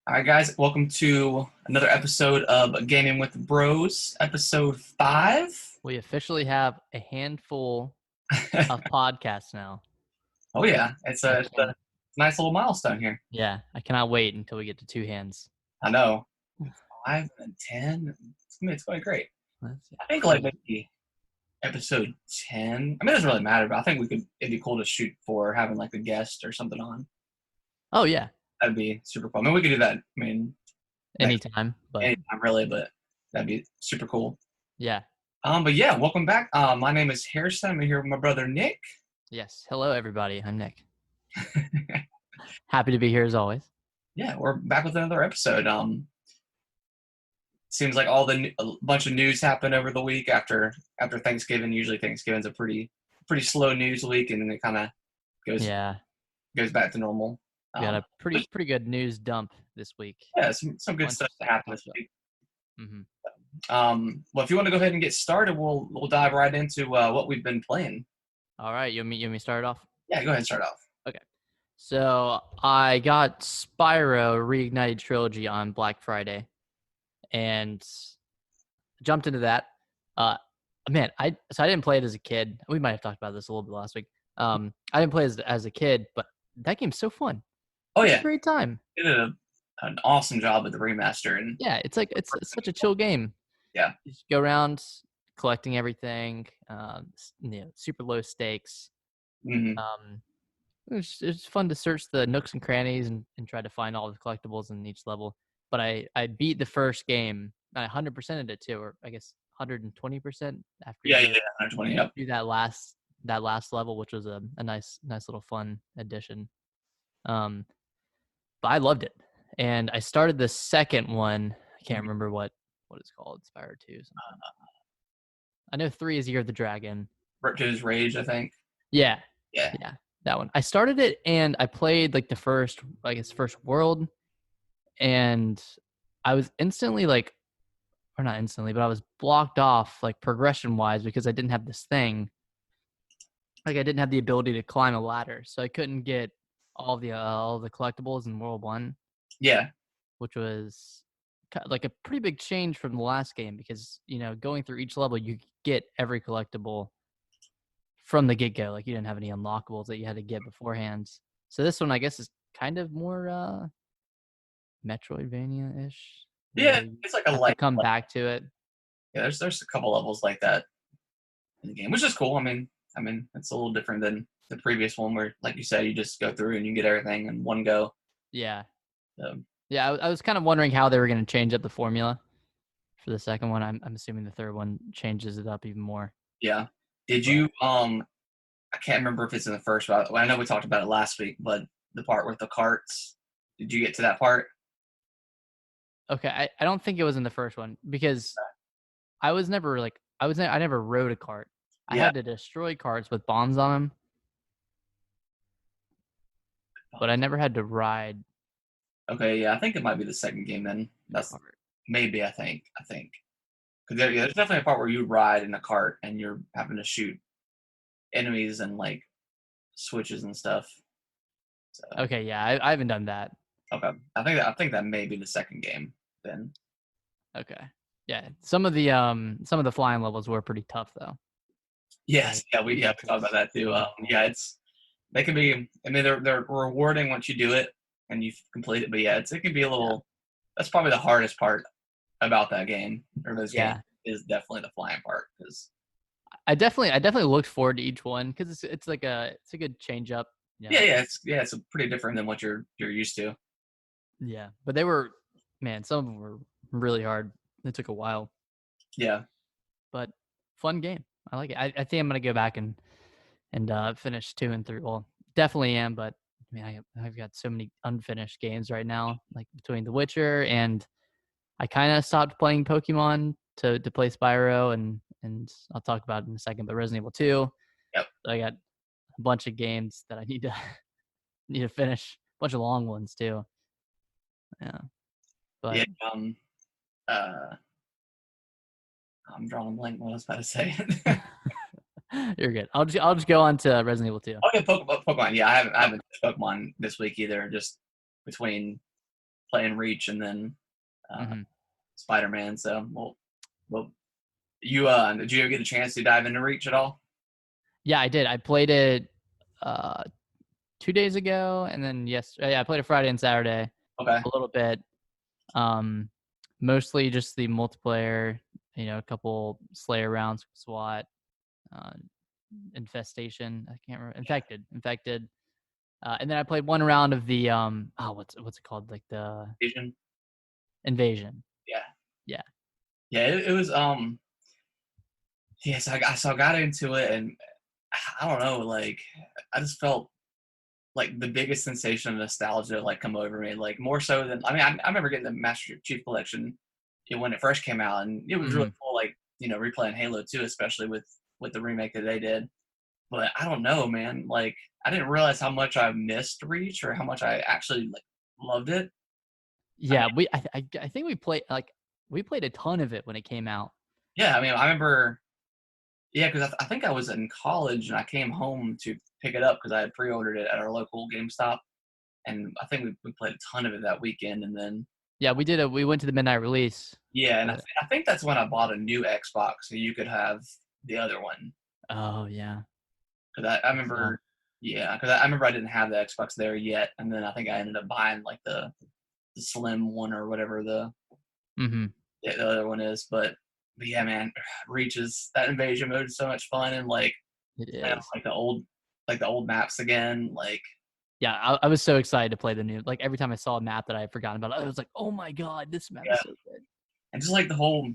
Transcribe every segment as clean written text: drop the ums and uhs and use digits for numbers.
All right, guys, welcome to another episode of Gaming with the Bros, episode 5. We officially have a handful of podcasts now. Oh, yeah, it's I a can, nice little milestone here. yeah, I cannot wait until we get to 2 hands. I know. 5 and 10. It's going great. Let's see. I think like maybe episode 10. I mean, it doesn't really matter, but I think it'd be cool to shoot for having like a guest or something on. Oh yeah, That'd be super cool. I mean, we could do that. I mean, anytime, but anytime really, but that'd be super cool. yeah. But yeah, welcome back. My name is Harrison. I'm here with my brother Nick. Yes. Hello, everybody. I'm Nick. Happy to be here as always. Yeah, we're back with another episode. Seems like a bunch of news happened over the week after Thanksgiving. Usually Thanksgiving's a pretty slow news week, and then it kind of goes back to normal. We got a pretty good news dump this week. Yeah, some good stuff to happen this week. Mm-hmm. Well, if you want to go ahead and get started, we'll dive right into what we've been playing. All right, you want me to start off? Yeah, go ahead and start off. Okay. So I got Spyro Reignited Trilogy on Black Friday, and jumped into that. Man, I didn't play it as a kid. We might have talked about this a little bit last week. I didn't play as a kid, but that game's so fun. Oh yeah, it's a great time. It did an awesome job with the remaster, and yeah, it's such a chill game. Yeah, you just go around collecting everything. Super low stakes. Mm-hmm. It was fun to search the nooks and crannies and try to find all the collectibles in each level. But I beat the first game. I 100%ed it too, or I guess 120% after. Yeah, 120. Yep. Do that last level, which was a nice little fun addition. But I loved it, and I started the second one. I can't remember what it's called. Spyro 2. I know 3 is Year of the Dragon. Ripto's Rage, I think. Yeah, that one. I started it and I played like the first world, and I was instantly or not instantly, but I was blocked off like progression wise because I didn't have this thing. Like I didn't have the ability to climb a ladder, so I couldn't get all the collectibles in World 1. Yeah. Which was like a pretty big change from the last game because, going through each level, you get every collectible from the get-go. Like you didn't have any unlockables that you had to get beforehand. So this one, I guess, is kind of more Metroidvania-ish. Yeah, it's like come back to it. Yeah, there's a couple levels like that in the game, which is cool. I mean, it's a little different than the previous one where, like you said, you just go through and you get everything in one go. Yeah. Yeah, I was kind of wondering how they were going to change up the formula for the second one. I'm assuming the third one changes it up even more. Yeah. Did you, I can't remember if it's in the first, but I know we talked about it last week, but the part with the carts, did you get to that part? Okay, I don't think it was in the first one because I was never I never rode a cart. I had to destroy carts with bombs on them, but I never had to ride. Okay, yeah, I think it might be the second game then. That's maybe I think. Because there's definitely a part where you ride in a cart and you're having to shoot enemies and like switches and stuff. So. Okay, yeah, I haven't done that. Okay, I think that may be the second game then. Okay, yeah, some of the flying levels were pretty tough though. Yes, we talked about that too. They can be. I mean, they're rewarding once you do it and you complete it, but yeah, it can be a little. Yeah. That's probably the hardest part about that game or those games is definitely the flying part because. I definitely looked forward to each one because it's a good change up. It's pretty different than what you're used to. Yeah, but some of them were really hard. It took a while. Yeah, but fun game. I like it. I think I'm gonna go back and finish 2 and 3. Well, definitely am, but I mean, I've got so many unfinished games right now, like between The Witcher and I kind of stopped playing Pokemon to play Spyro, and I'll talk about it in a second. But Resident Evil 2. Yep. I got a bunch of games that I need to finish. A bunch of long ones too. Yeah. But I'm drawing a blank. What I was about to say. You're good. I'll just go on to Resident Evil 2. Okay, Pokemon. Yeah, I haven't touched Pokemon this week either. Just between playing Reach and then Hmm. Spider-Man. So well, you did you ever get a chance to dive into Reach at all? Yeah, I did. I played it 2 days ago, and then yeah, I played it Friday and Saturday Okay. a little bit. Um, Mostly just the multiplayer. A couple Slayer rounds, SWAT, uh, Infestation. I can't remember. Infected. And then I played one round of the what's it called? Like the Vision. Invasion. Yeah. Yeah. Yeah. It was yeah. So I got into it and I don't know. Like I just felt like the biggest sensation of nostalgia like come over me. Like more so than I remember getting the Master Chief Collection, when it first came out, and it was really Hmm. cool. Like replaying Halo 2, especially with the remake that they did. But I don't know, man. Like I didn't realize how much I missed Reach or how much I actually like loved it. I mean, Yeah, I think we played a ton of it when it came out. yeah. I mean, I remember. Yeah, because I think I was in college and I came home to pick it up because I had pre-ordered it at our local GameStop, and I think we played a ton of it that weekend. And then Yeah, we went to the midnight release. yeah, and But, I think that's when I bought a new Xbox so you could have the other one. oh yeah. Because I So, remember, yeah, because I remember I didn't have the Xbox there yet, and then I think I ended up buying like the slim one or whatever mhm. the other one is. But yeah, man, Reaches that invasion mode is so much fun, and like It playing is. like the old maps again, like Yeah, I was so excited to play the new. Like every time I saw a map that I had forgotten about, I was like, "Oh my god, this map yeah, is so good." and just like the whole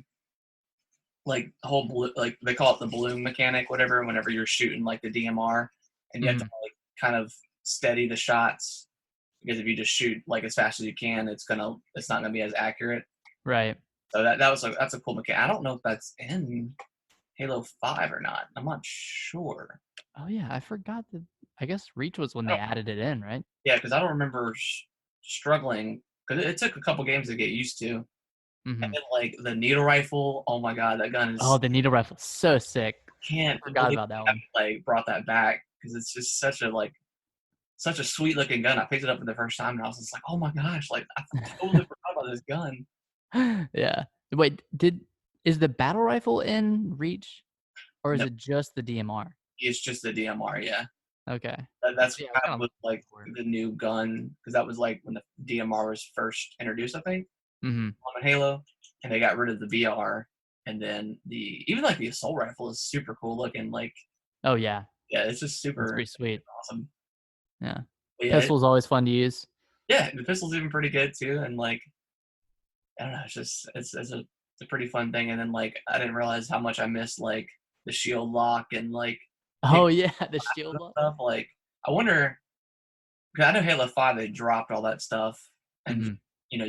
like they call it the balloon mechanic, whatever. Whenever you're shooting like the DMR, and you have to Mhm. like kind of steady the shots because if you just shoot like as fast as you can, it's not gonna be as accurate. Right. So that's a cool mechanic. I don't know if that's in Halo 5 or not. I'm not sure. Oh yeah, I forgot that. I guess Reach was when I they don't, added it in, right? yeah, because I don't remember struggling because it took a couple games to get used to. And Mhm. then like the needle rifle, oh my god, that gun Oh, is the needle rifle, so sick. I can't forgot believe about that they one. haven't like brought that back because it's just such a sweet looking gun. I picked it up for the first time and I was just like, oh my gosh, like I totally forgot about this gun. Yeah. Wait, did is the battle rifle in Reach, or is No, it just the DMR? it's just the DMR, yeah. Okay. That's Yeah, I was kind kind of of was looking like for it. the new gun because that was like when the DMR was first introduced, I think, Mhm. on Halo, and they got rid of the BR, and then the even like the assault rifle is super cool looking. Like, Oh yeah, yeah, it's just that's super pretty sweet. awesome. Yeah. But yeah, Pistol's always fun to use. yeah, the pistol's even pretty good too, and like I don't know, it's just it's a pretty fun thing. And then like I didn't realize how much I missed like the shield lock and like pick Oh yeah, the shield lock. stuff. Like I wonder, because I know Halo 5 they dropped all that stuff, and Mhm.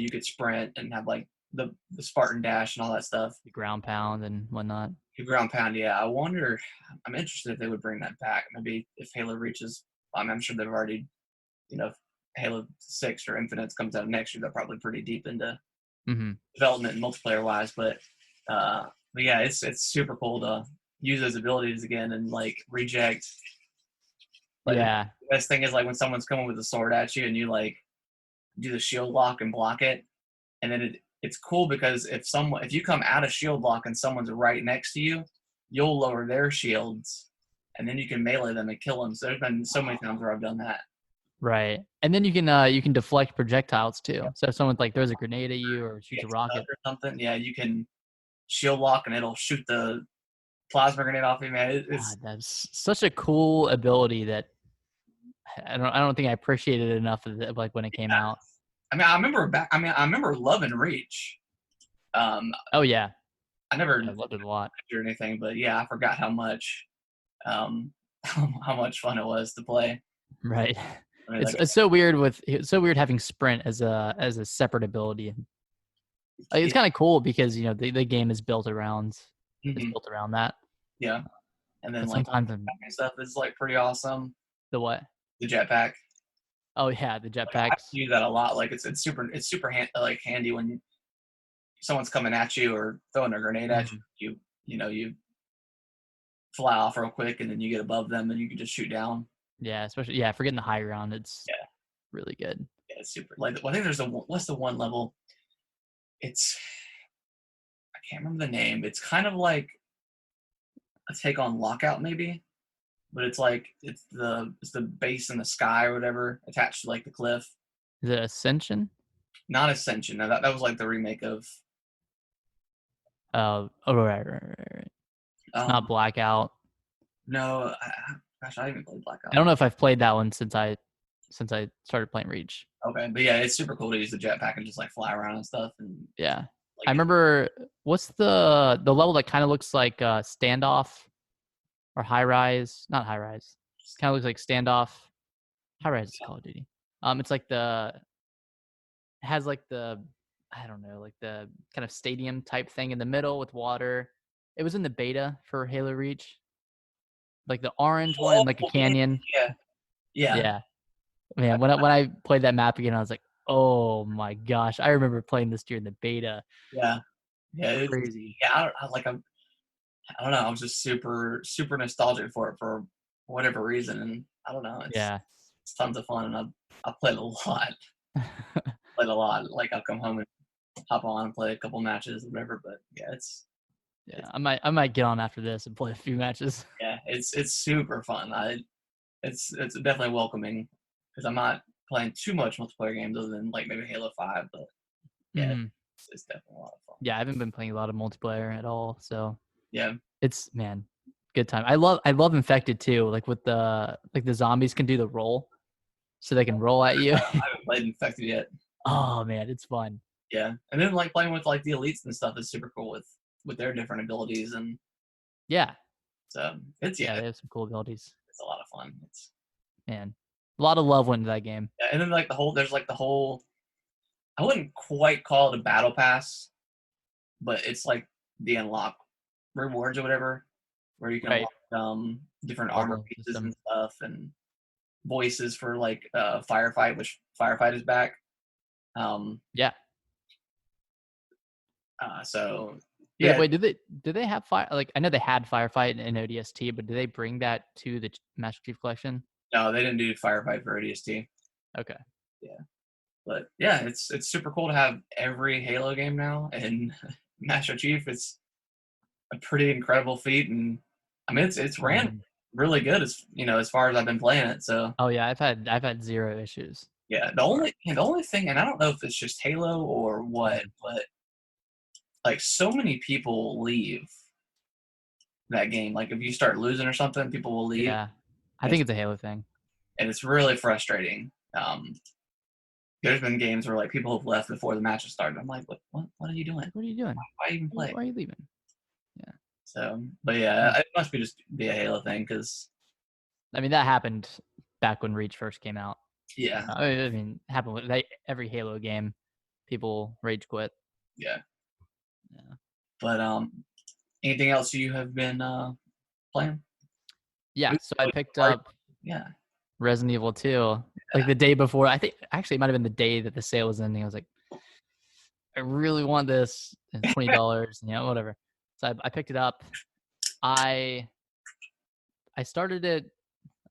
you could sprint and have like the Spartan dash and all that stuff. The ground pound and whatnot. The ground pound, yeah. I wonder. I'm interested if they would bring that back. Maybe if Halo reaches, I'm sure they've already, if Halo 6 or Infinite comes out next year, they're probably pretty deep into Mhm. development and multiplayer wise. But yeah, it's super cool to use those abilities again and like reject. Like the Yeah. best thing is like when someone's coming with a sword at you and you like do the shield lock and block it, and then it's cool because if you come out of shield lock and someone's right next to you, you'll lower their shields, and then you can melee them and kill them. So there's been so many times where I've done that. Right. And then you can deflect projectiles too. Yep. So if someone like throws a grenade at you or shoots a Get stuck rocket. or something, yeah, you can shield lock and it'll shoot the plasma grenade off you, man. It's That's such a cool ability that I don't think I appreciated it enough like when it came out. I remember loving Reach. Um, Oh yeah. I never I loved it a lot. or anything, but yeah, I forgot how much um how much fun it was to play. Right. I mean, like, It's so weird having sprint as a separate ability. Like, it's yeah, kind of cool because the game is mhm, built around that. yeah, and then But like sometimes stuff is like pretty awesome. the what? The jetpack, Oh yeah, the like I jetpacks. use that a lot. Like it's super like handy when someone's coming at you or throwing a grenade at Mhm. you. You fly off real quick and then you get above them and you can just shoot down. Yeah, especially for getting the high ground, it's Yeah, really good. it's super. Like I think there's what's the one level? It's I can't remember the name. It's kind of like a take on Lockout maybe, but it's like it's the base in the sky or whatever attached to like the cliff. Is it Ascension? Not Ascension. No, that was like the remake of. Oh, right. It's not Blackout. No, gosh, I haven't played Blackout. I don't know if I've played that one since I started playing Reach. Okay, but yeah, it's super cool to use the jetpack and just like fly around and stuff. And Yeah, like, I remember. What's the level that kind of looks like Standoff or High Rise? Not High Rise. Kind of looks like Standoff. High Rise is Call of Duty. It's like it has like I don't know, like the kind of stadium type thing in the middle with water. It was in the beta for Halo Reach. Like the orange one and like a canyon. Yeah. Man, when I played that map again, I was like, oh my gosh. I remember playing this during the beta. Yeah. Crazy. I don't know. I was just super, super nostalgic for it for whatever reason. And I don't know. It's tons of fun. And I've played a lot. Like I'll come home and hop on and play a couple matches or whatever. But yeah, I might get on after this and play a few matches. Yeah, it's super fun. It's definitely welcoming because I'm not playing too much multiplayer games other than like maybe Halo 5, but yeah, it's definitely a lot of fun. Yeah, I haven't been playing a lot of multiplayer at all, so yeah, it's good time. I love Infected too, like with the zombies can do the roll, so they can roll at you. I haven't played Infected yet. Oh man, it's fun. Yeah, and then like playing with like the elites and stuff is super cool with their different abilities and yeah. So it's they have some cool abilities. It's a lot of fun. A lot of love went into that game. Yeah, and then like there's like the whole. I wouldn't quite call it a battle pass, but it's like the unlock rewards or whatever, where you can unlock different armor pieces and stuff, and voices for like Firefight, which Firefight is back. Yeah. So yeah. Wait, did they have fire? Like I know they had Firefight in ODST, but did they bring that to the Master Chief Collection? No, they didn't do Firefight for ODST. Okay. Yeah, but yeah, it's super cool to have every Halo game now, and Master Chief is a pretty incredible feat, and I mean it's ran really good as far as I've been playing it. So. Oh yeah, I've had zero issues. Yeah, the only thing, and I don't know if it's just Halo or what, but like so many people leave that game. Like if you start losing or something, people will leave. Yeah, I think it's a Halo thing, and it's really frustrating. There's been games where like people have left before the match has started. I'm like, what are you doing? What are you doing? Why even play? Why are you leaving? Yeah. So, but yeah, it must be a Halo thing because. I mean, that happened back when Reach first came out. Yeah. I mean, it happened with every Halo game. People rage quit. Yeah. But anything else you have been playing? Yeah, so I picked up Resident Evil 2 like the day before. I think actually it might have been the day that the sale was ending. I was like, I really want this. And $20, whatever. So I picked it up. I started it.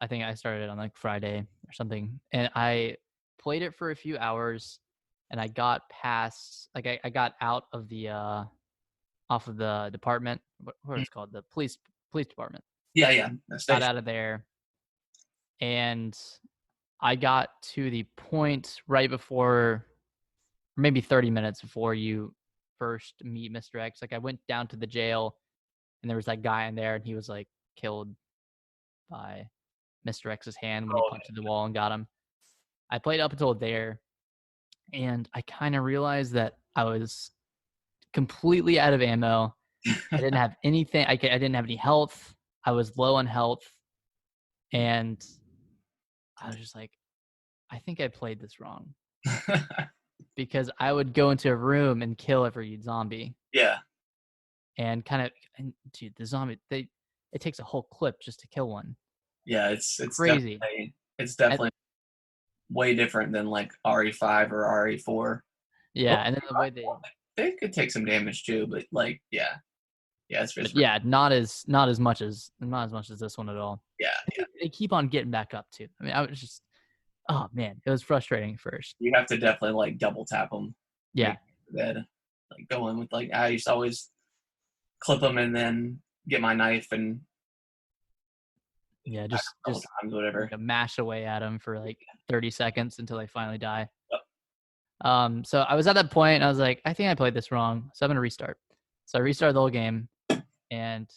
I think I started it on like Friday or something, and I played it for a few hours, and I got past like I got out of the off of the department. What is it called? The police department. Yeah. Got out of there, and I got to the point right before, maybe 30 minutes before you first meet Mr. X. Like I went down to the jail, and there was that guy in there, and he was like killed by Mr. X's hand when he punched the wall and got him. I played up until there, and I kind of realized that I was completely out of ammo. I didn't have anything. I didn't have any health. I was low on health, and I was just like, I think I played this wrong. Because I would go into a room and kill every zombie. Yeah. And dude, the zombie, it takes a whole clip just to kill one. Yeah, it's crazy. It's definitely way different than like RE5 or RE4. Yeah, and then the way they could take some damage too, but like it's just not as much as this one at all. Yeah. They keep on getting back up too. I mean, Oh man, it was frustrating at first. You have to definitely like double tap them. Yeah, Make dead. Like go in with like I used to always clip them and then get my knife and yeah, back just a couple times, whatever. mash away at them for like 30 seconds until they finally die. Yep. So I was at that point and I was like, I think I played this wrong, so I'm gonna restart. So I restarted the whole game, and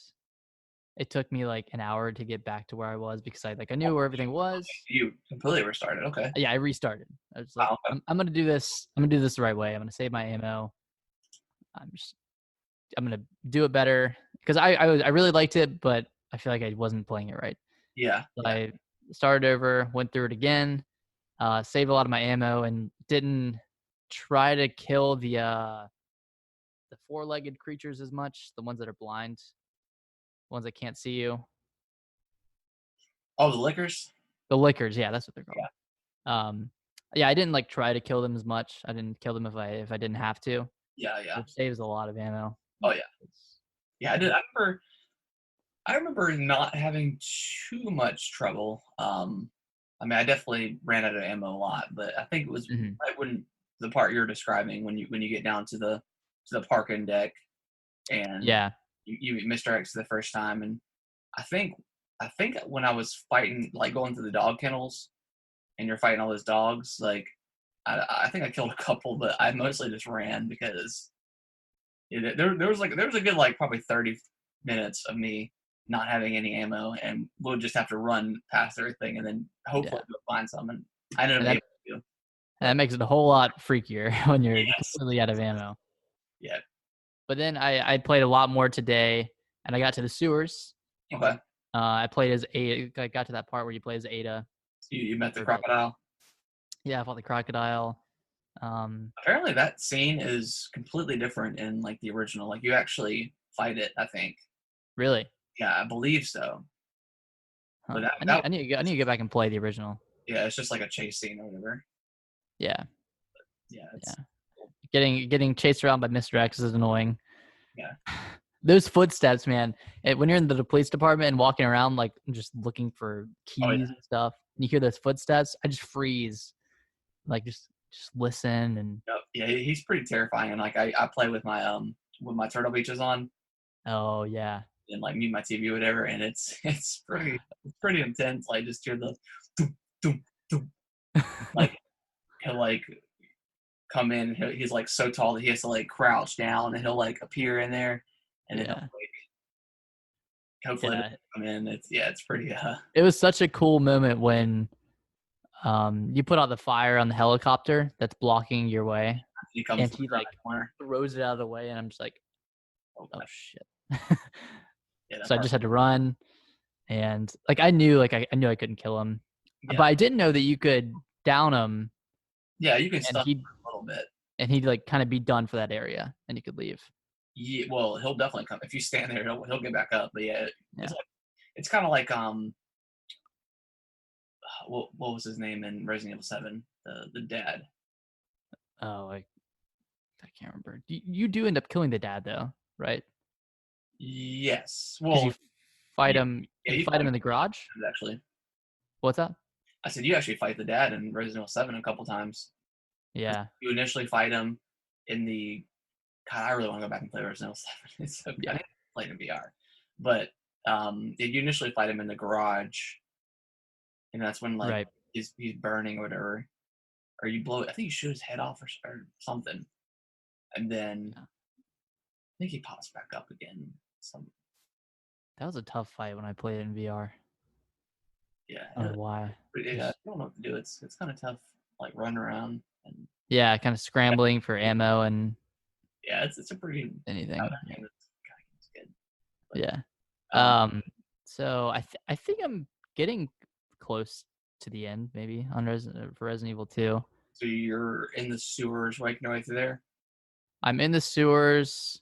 it took me like an hour to get back to where I was because I knew where everything was. You completely restarted. Okay. Yeah, I restarted. I was like, Wow. Okay. I'm gonna do this. I'm gonna do this the right way. I'm gonna save my ammo. I'm gonna do it better because I really liked it, but I feel like I wasn't playing it right. Yeah. So Yeah. I started over, went through it again, saved a lot of my ammo, and didn't try to kill the four-legged creatures as much. The ones that are blind, the ones that can't see you. Oh, the liquors. The lickers, yeah, that's what they're Yeah. called. Yeah, I didn't like try to kill them as much. I didn't kill them if I didn't have to, Yeah. Yeah. which saves a lot of ammo. Oh yeah. Yeah. I did. I remember not having too much trouble. I mean, I definitely ran out of ammo a lot, but I think it was Mhm. right when the part you're describing when you get down to the parking deck and Yeah, you Mr. X the first time, and I think I think when I was fighting like going through the dog kennels and you're fighting all those dogs, like I think I killed a couple, but I mostly just ran because there was a good like probably 30 minutes of me not having any ammo, and we'll just have to run past everything and then hopefully yeah, go find some. And I ended and up that able to. and that But makes it a whole lot freakier when you're yes, completely out of ammo. yeah, But then I played a lot more today, and I got to the sewers. okay. I played as Ada. I got to that part where you play as Ada. So you met the Or like, crocodile. yeah, I fought the crocodile. Um, Apparently, that scene is completely different in like the original. Like you actually fight it, I think. really? Yeah, I believe so. Huh. But that I need to get back and play the original. yeah, it's just like a chase scene or whatever. Yeah, Yeah, yeah. it's cool. Getting chased around by Mr. X is annoying. Yeah. Those footsteps, man. When you're in the police department and walking around, like just looking for Oh yeah. keys and stuff, and you hear those footsteps, I just freeze. Like just listen and Yep. Yeah, he's pretty terrifying. And like I play with my turtle beaches on oh yeah, and like mute my TV or whatever, and it's pretty intense. Like just hear the doom, doom, doom. Like he'll like come in and he's like so tall that he has to like crouch down and he'll like appear in there and then he'll yeah, like hopefully it'll yeah. come in. It's pretty It was such a cool moment when you put out the fire on the helicopter that's blocking your way, he comes and from he around like the corner. throws it out of the way, and I'm just like, Oh, oh shit. yeah, that So I part. just had to run, and like I knew I knew I couldn't kill him, but Yeah. I didn't know that you could down him, Yeah, you can and stuff him a little bit. he'd like kind of be done for that area, and you could leave. Yeah, well, he'll definitely come if you stand there. He'll get back up. But yeah, Yeah. it's kind of like what was his name in Resident Evil 7? The dad. Oh, I can't remember. You do end up killing the dad though, right? Yes. Because Well, fight yeah, him. yeah, You you fight fight him him in the garage. actually. What's that? I said you actually fight the dad in Resident Evil 7 a couple times. Yeah. You initially fight him in the. God, I really want to go back and play Resident Evil 7. It's so good. I Yeah. need to play it in VR. But you initially fight him in the garage, and that's when like Right. he's burning or whatever, or you blow. I think you shoot his head off or something, and then Yeah. I think he pops back up again. Some That was a tough fight when I played it in VR. yeah, I don't know why. yeah. I Just don't know what to do. It's kind of tough, like run around and yeah, kind of scrambling for ammo and yeah, it's a pretty anything. other Yeah. game that's kind of good. Yeah. But So I think I'm getting close to the end, maybe on for Resident Evil 2. so you're in the sewers, waking your way through there. I'm in the sewers.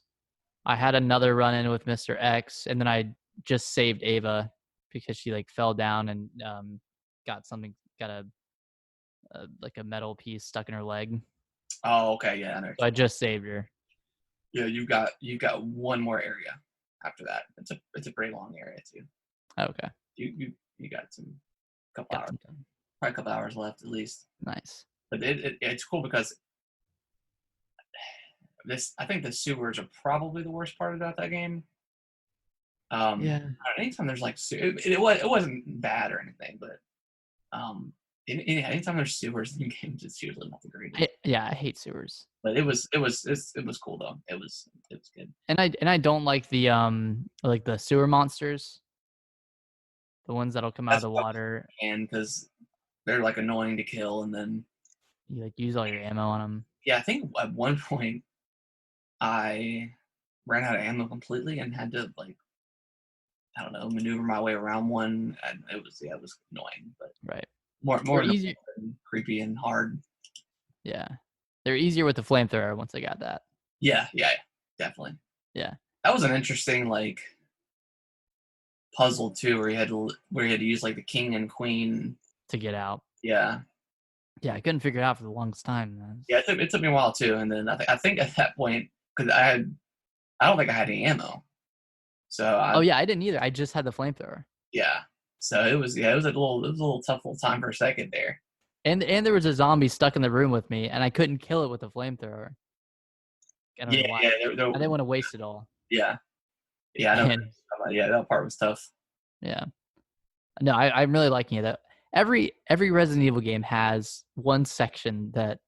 I had another run in with Mr. X, and then I just saved Ava because she like fell down and got like a metal piece stuck in her leg. Oh, okay, yeah, I know. So I just saved her. Yeah, you've got one more area after that. It's a pretty long area too. Okay, You got some couple got hours. some time. probably a couple hours left at least. Nice. But it's cool because I think the sewers are probably the worst part about that game. Yeah. Anytime there's like it wasn't bad or anything, but anytime there's sewers in games, it's usually not the greatest. I hate sewers. But it was cool though. It was good. And I don't like the sewer monsters, the ones that'll come out of That's the water. and because they're like annoying to kill, and then You like use all your ammo on them. yeah, I think at one point I ran out of ammo completely and had to like I don't know maneuver my way around one, and it was annoying, but Right. more easier. creepy and hard. Yeah, they're easier with the flamethrower once I got that. Yeah, definitely. Yeah, that was an interesting like puzzle too, where you had to use like the king and queen to get out. Yeah, I couldn't figure it out for the longest time, man. Yeah, it took me a while too, and then I think at that point because I don't think I had any ammo, so I didn't either. I just had the flamethrower. Yeah, so it was a little tough little time for a second there. And there was a zombie stuck in the room with me, and I couldn't kill it with a flamethrower. I don't know why. I didn't want to waste it all. Yeah, I know. That part was tough. Yeah, no, I'm really liking it. Every Resident Evil game has one section that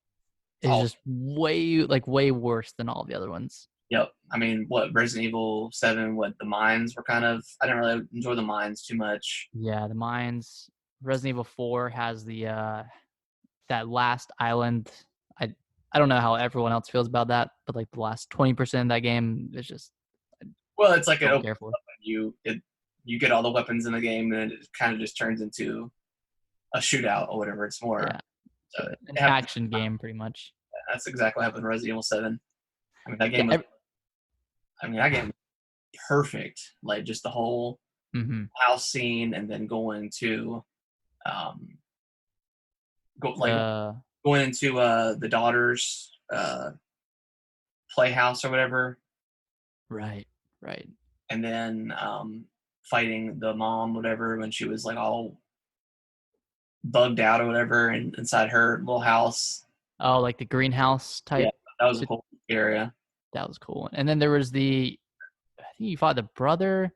is just way worse than all the other ones. Yep. I mean, Resident Evil 7, the mines were kind of, I didn't really enjoy the mines too much. Yeah, the mines. Resident Evil 4 has that last island. I don't know how everyone else feels about that, but like the last 20% of that game is just. Well, it's like you get all the weapons in the game, and it kind of just turns into a shootout or whatever. It's more an action game, pretty much. Yeah, that's exactly what happened in Resident Evil 7. I mean, that game that game was perfect. Like just the whole house scene, and then going to going into the daughter's playhouse or whatever. Right. And then fighting the mom, whatever, when she was like all bugged out or whatever, and inside her little house. Oh, like the greenhouse type. Yeah, that was a cool area. That was cool. And then there was I think you fought the brother.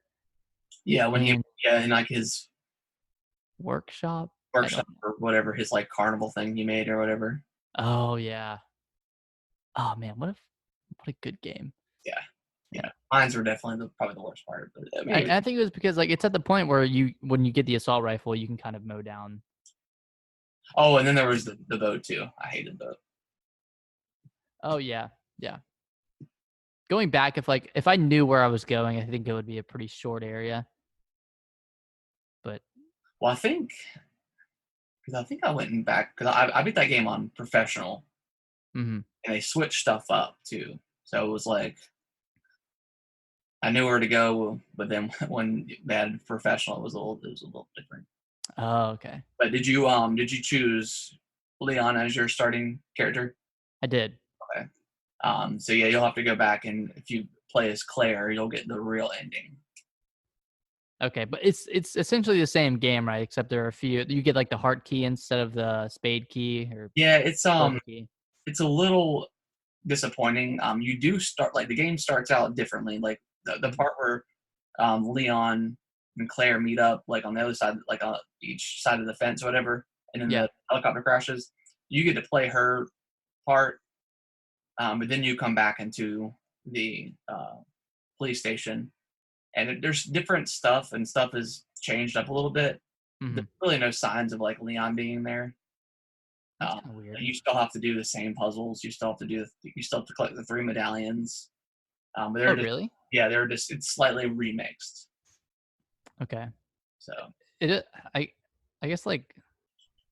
Yeah, when in like his workshop or whatever, his like carnival thing he made or whatever. Oh yeah. Oh man, what a good game. Yeah. Mines were definitely probably the worst part. But I mean, I think it was because like it's at the point where when you get the assault rifle, you can kind of mow down. Oh, and then there was the boat too. I hated the boat. Oh yeah. Going back, if I knew where I was going, I think it would be a pretty short area. But I think I went back because I beat that game on professional, and they switched stuff up too. So it was like I knew where to go, but then when they had professional, it was a little different. Oh, okay. But did you choose Leon as your starting character? I did. Okay. So yeah, you'll have to go back, and if you play as Claire, you'll get the real ending. Okay, but it's essentially the same game, right? Except there are a few. You get like the heart key instead of the spade key, or it's a little disappointing. You do start like the game starts out differently. Like the part where Leon and Claire meet up, like on the other side, like on each side of the fence or whatever, and then the helicopter crashes. You get to play her part, but then you come back into the police station, and there's different stuff, and stuff is changed up a little bit. There's really no signs of like Leon being there. Weird. You still have to do the same puzzles. You still have to collect the 3 medallions. But they're really? Yeah, it's slightly remixed. Okay. So I guess like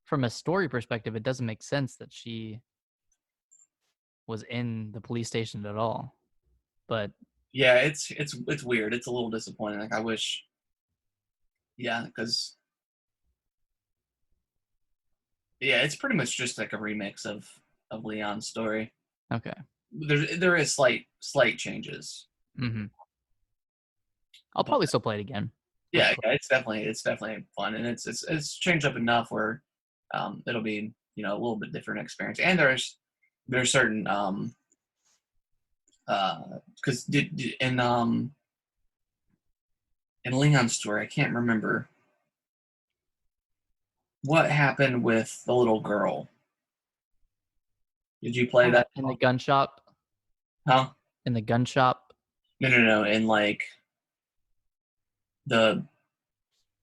from a story perspective, it doesn't make sense that she was in the police station at all. But yeah, it's weird. It's a little disappointing. Like I wish. Yeah, because. Yeah, it's pretty much just like a remix of Leon's story. Okay. There is slight changes. I'll probably still play it again. Yeah, it's definitely fun, and it's changed up enough where it'll be a little bit different experience. And there's certain because in Leon's story, I can't remember what happened with the little girl. Did you play that? In the gun shop? Huh? In the gun shop? No. In like the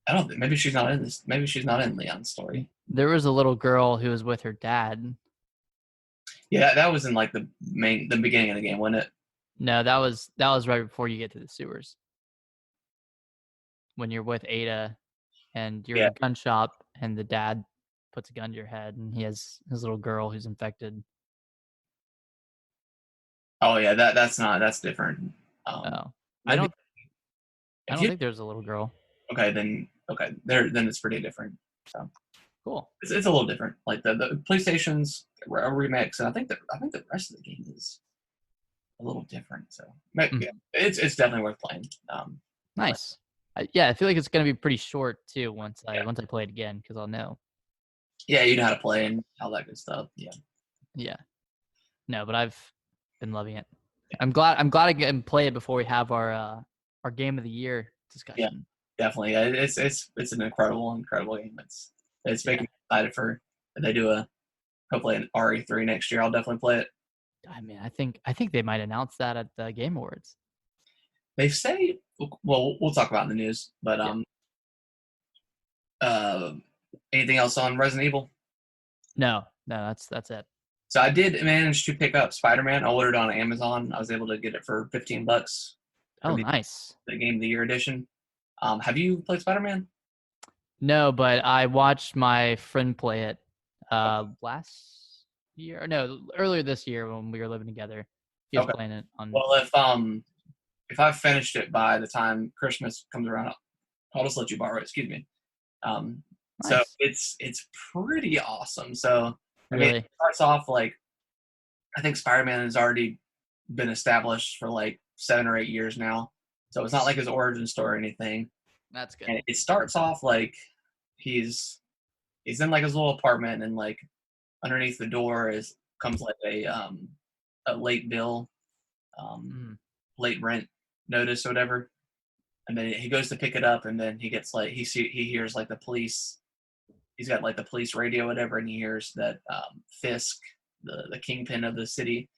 I don't think maybe she's not in this. Maybe she's not in Leon's story. There was a little girl who was with her dad. Yeah, that was in like the beginning of the game, wasn't it? No, that was right before you get to the sewers. When you're with Ada and you're in a gun shop and the dad puts a gun to your head and he has his little girl who's infected. Oh yeah, that's different. I don't think there's a little girl. Okay, then then it's pretty different. So cool. It's a little different. Like the PlayStation's a remix, and I think the rest of the game is a little different. So yeah, it's definitely worth playing. Nice. I feel like it's gonna be pretty short too once I play it again because I'll know. Yeah, you know how to play and all that good stuff. Yeah. Yeah. No, but I've been loving it. Yeah. I'm glad I can play it before we have our game of the year discussion. Yeah, definitely. Yeah, it's an incredible game. It's making me excited for if they do hopefully an RE3 next year. I'll definitely play it. I mean, I think they might announce that at the Game Awards. They say, well, we'll talk about it in the news, but anything else on Resident Evil? No, that's it. So I did manage to pick up Spiderman. I ordered it on Amazon. I was able to get it for $15. Oh, nice. The Game of the Year edition. Have you played Spider-Man? No, but I watched my friend play it last year. No, earlier this year when we were living together. He was playing it on. Well, if I've finished it by the time Christmas comes around, I'll just let you borrow it. Excuse me. Nice. So it's pretty awesome. So I mean, it starts off like I think Spider-Man has already been established for like 7 or 8 years now. So it's not like his origin story or anything. That's good. And it starts off like he's in like his little apartment, and like underneath the door comes like a late bill, late rent notice or whatever. And then he goes to pick it up, and then he gets like he hears like the police. He's got like the police radio, or whatever, and he hears that Fisk, the kingpin of the city,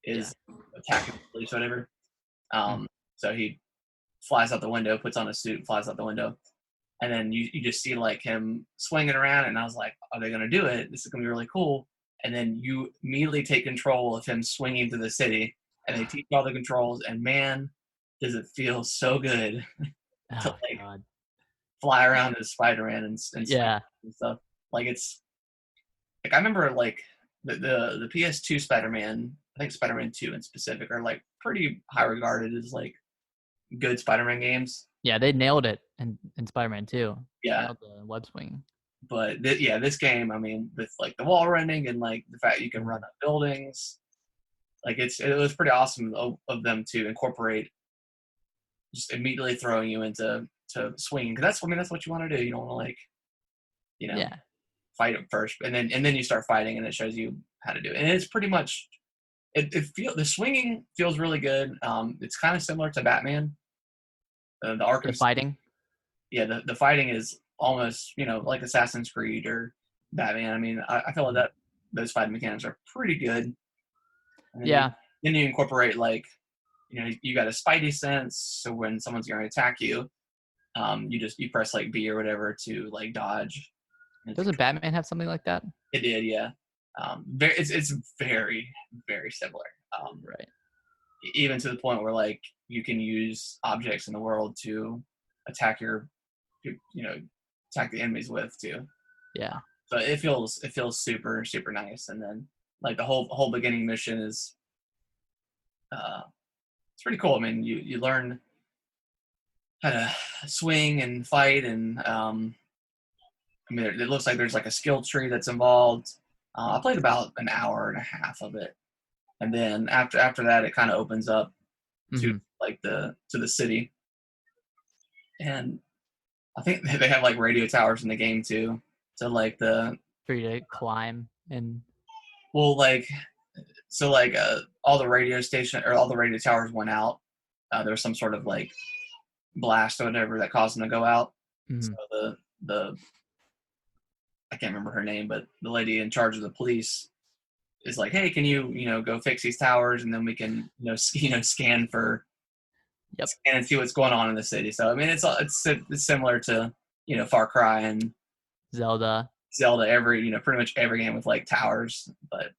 is attacking the police, or whatever. So he flies out the window, puts on a suit, flies out the window, and then you just see like him swinging around, and I was like, are they gonna do it? This is gonna be really cool. And then you immediately take control of him swinging through the city, and they teach you all the controls, and man, does it feel so good to like fly around as Spider-Man and stuff. Like it's like I remember like the PS2 Spider-Man, I think Spider-Man 2 in specific, are like pretty high regarded as like good Spider-Man games. Yeah, they nailed it in Spider-Man 2. Yeah, nailed the web swing. But this game, I mean, with like the wall running and like the fact you can run up buildings, like it was pretty awesome of them to incorporate just immediately throwing you into swinging, because that's what you want to do. You don't want to like fight it first, and then you start fighting, and it shows you how to do it. And it's pretty much the swinging feels really good. It's kind of similar to Batman. The Arkham fighting. Yeah, the fighting is almost like Assassin's Creed or Batman. I mean, I feel like that those fighting mechanics are pretty good. Then you incorporate like you got a spidey sense, so when someone's going to attack you, you press like B or whatever to like dodge. Doesn't Batman have something like that? It did, yeah. It's very, very similar. Right. Even to the point where like you can use objects in the world to attack attack the enemies with too. Yeah. So it feels super, super nice. And then like the whole beginning mission is it's pretty cool. I mean, you learn how to swing and fight, and I mean, it looks like there's like a skill tree that's involved. I played about an hour and a half of it, and then after that, it kind of opens up to like to the city, and I think they have like radio towers in the game too. So like the for you to climb and. Well, like so, like all the radio station or all the radio towers went out. There was some sort of like blast or whatever that caused them to go out. So the I can't remember her name, but the lady in charge of the police is like, hey, can you go fix these towers, and then we can scan for scan and see what's going on in the city. So I mean, it's similar to Far Cry and Zelda, pretty much every game with like towers, but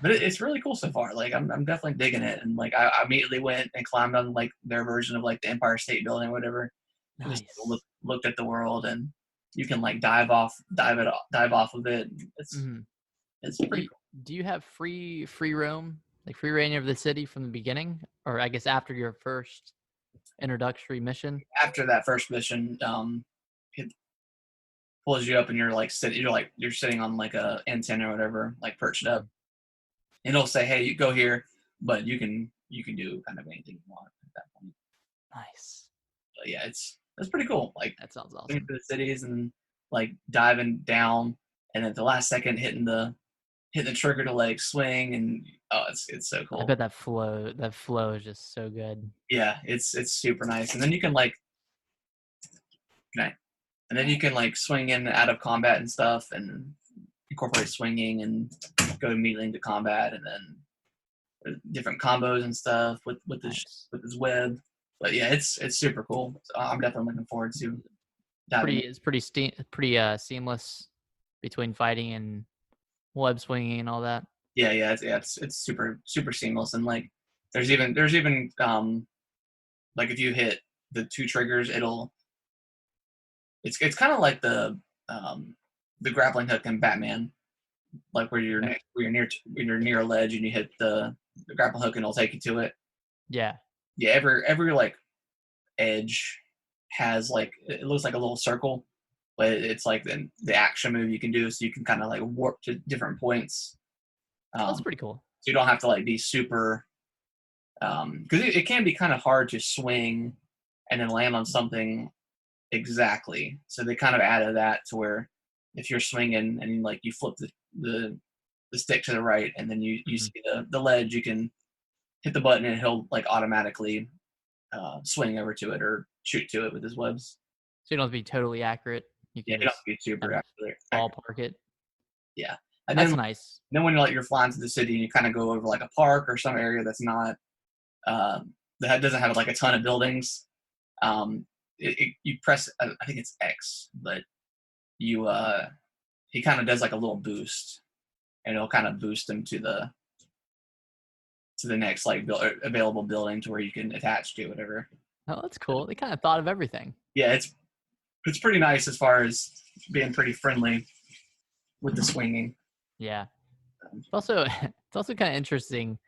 it's really cool so far. Like I'm definitely digging it, and like I immediately went and climbed on like their version of like the Empire State Building or whatever. nice. Just looked at the world, and you can like dive off of it. It's pretty cool. Do you have free roam, like free reign of the city from the beginning, or I guess after your first introductory mission? After that first mission, it pulls you up, and you're like you're sitting on like a antenna or whatever, like perched up, and it'll say, "Hey, you go here," but you can do kind of anything you want at that point. Nice. But yeah, it's pretty cool. Like that sounds awesome. Into the cities and like diving down, and at the last second hitting the trigger to like swing, and it's so cool. I bet that flow is just so good. Yeah, it's super nice, and then you can like swing in and out of combat and stuff, and incorporate swinging and go immediately into combat, and then different combos and stuff with this web. But yeah, it's super cool. So I'm definitely looking forward to diving. It's pretty seamless between fighting and web swinging and all that. Yeah, it's super seamless, and like there's even like if you hit the two triggers, it's kind of like the grappling hook in Batman, like where you're near a ledge and you hit the grappling hook and it'll take you to it. Yeah. Yeah, every like edge has like, it looks like a little circle, but it's like the action move you can do, so you can kind of like warp to different points. That's pretty cool. So you don't have to like be super, because it can be kind of hard to swing and then land on something exactly. So they kind of added that to where if you're swinging and like you flip the stick to the right, and then you see the ledge, you can hit the button and he'll like automatically swing over to it or shoot to it with his webs. So you don't have to be totally accurate. You don't have to be super accurate. Ballpark it. Yeah. And that's nice. Then when you're flying to the city and you kind of go over like a park or some area that's not that doesn't have like a ton of buildings, you press, I think it's X, but he kind of does like a little boost, and it'll kind of boost him to the next like available building to where you can attach to whatever. Oh, that's cool. They kind of thought of everything. Yeah, it's pretty nice as far as being pretty friendly with the swinging. Yeah. It's also kind of interesting.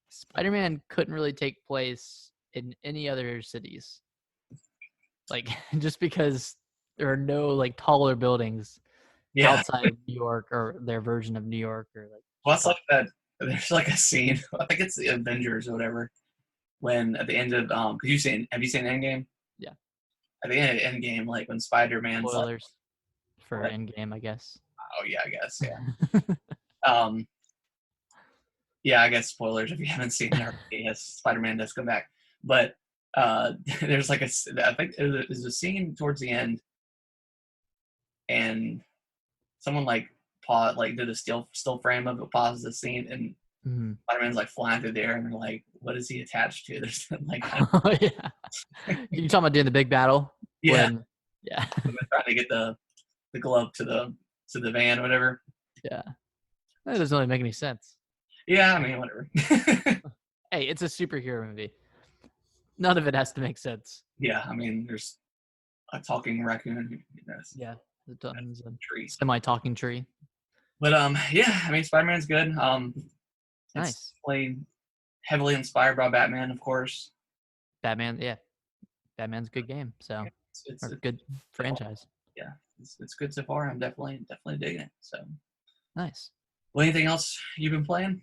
Spider-Man couldn't really take place in any other cities. Like, just because there are no like taller buildings outside of New York or their version of New York, or like. Well, it's like that. There's like a scene. I think it's the Avengers or whatever. When at the end of have you seen Endgame? Yeah. At the end of Endgame, like when Spider-Man's spoilers for Endgame, I guess. Oh yeah, I guess yeah. Yeah, I guess spoilers if you haven't seen it. Yes, Spider-Man does come back, but there's like I think there's a scene towards the end, and someone did a still frame of it, pauses the scene, and Spider-Man's like flying through the air, and they're like, "What is he attached to?" There's like, oh yeah, you talking about doing the big battle? Yeah, yeah. Trying to get the glove to the van or whatever. Yeah, that doesn't really make any sense. Yeah, I mean, whatever. Hey, it's a superhero movie. None of it has to make sense. Yeah, I mean, there's a talking raccoon. Yeah, the tons of tree, semi-talking tree. But yeah, I mean, Spider-Man's good. Nice. It's played heavily inspired by Batman, of course. Batman's a good game. So it's a good franchise. Yeah, it's good so far. I'm definitely digging it. So nice. Well, anything else you've been playing?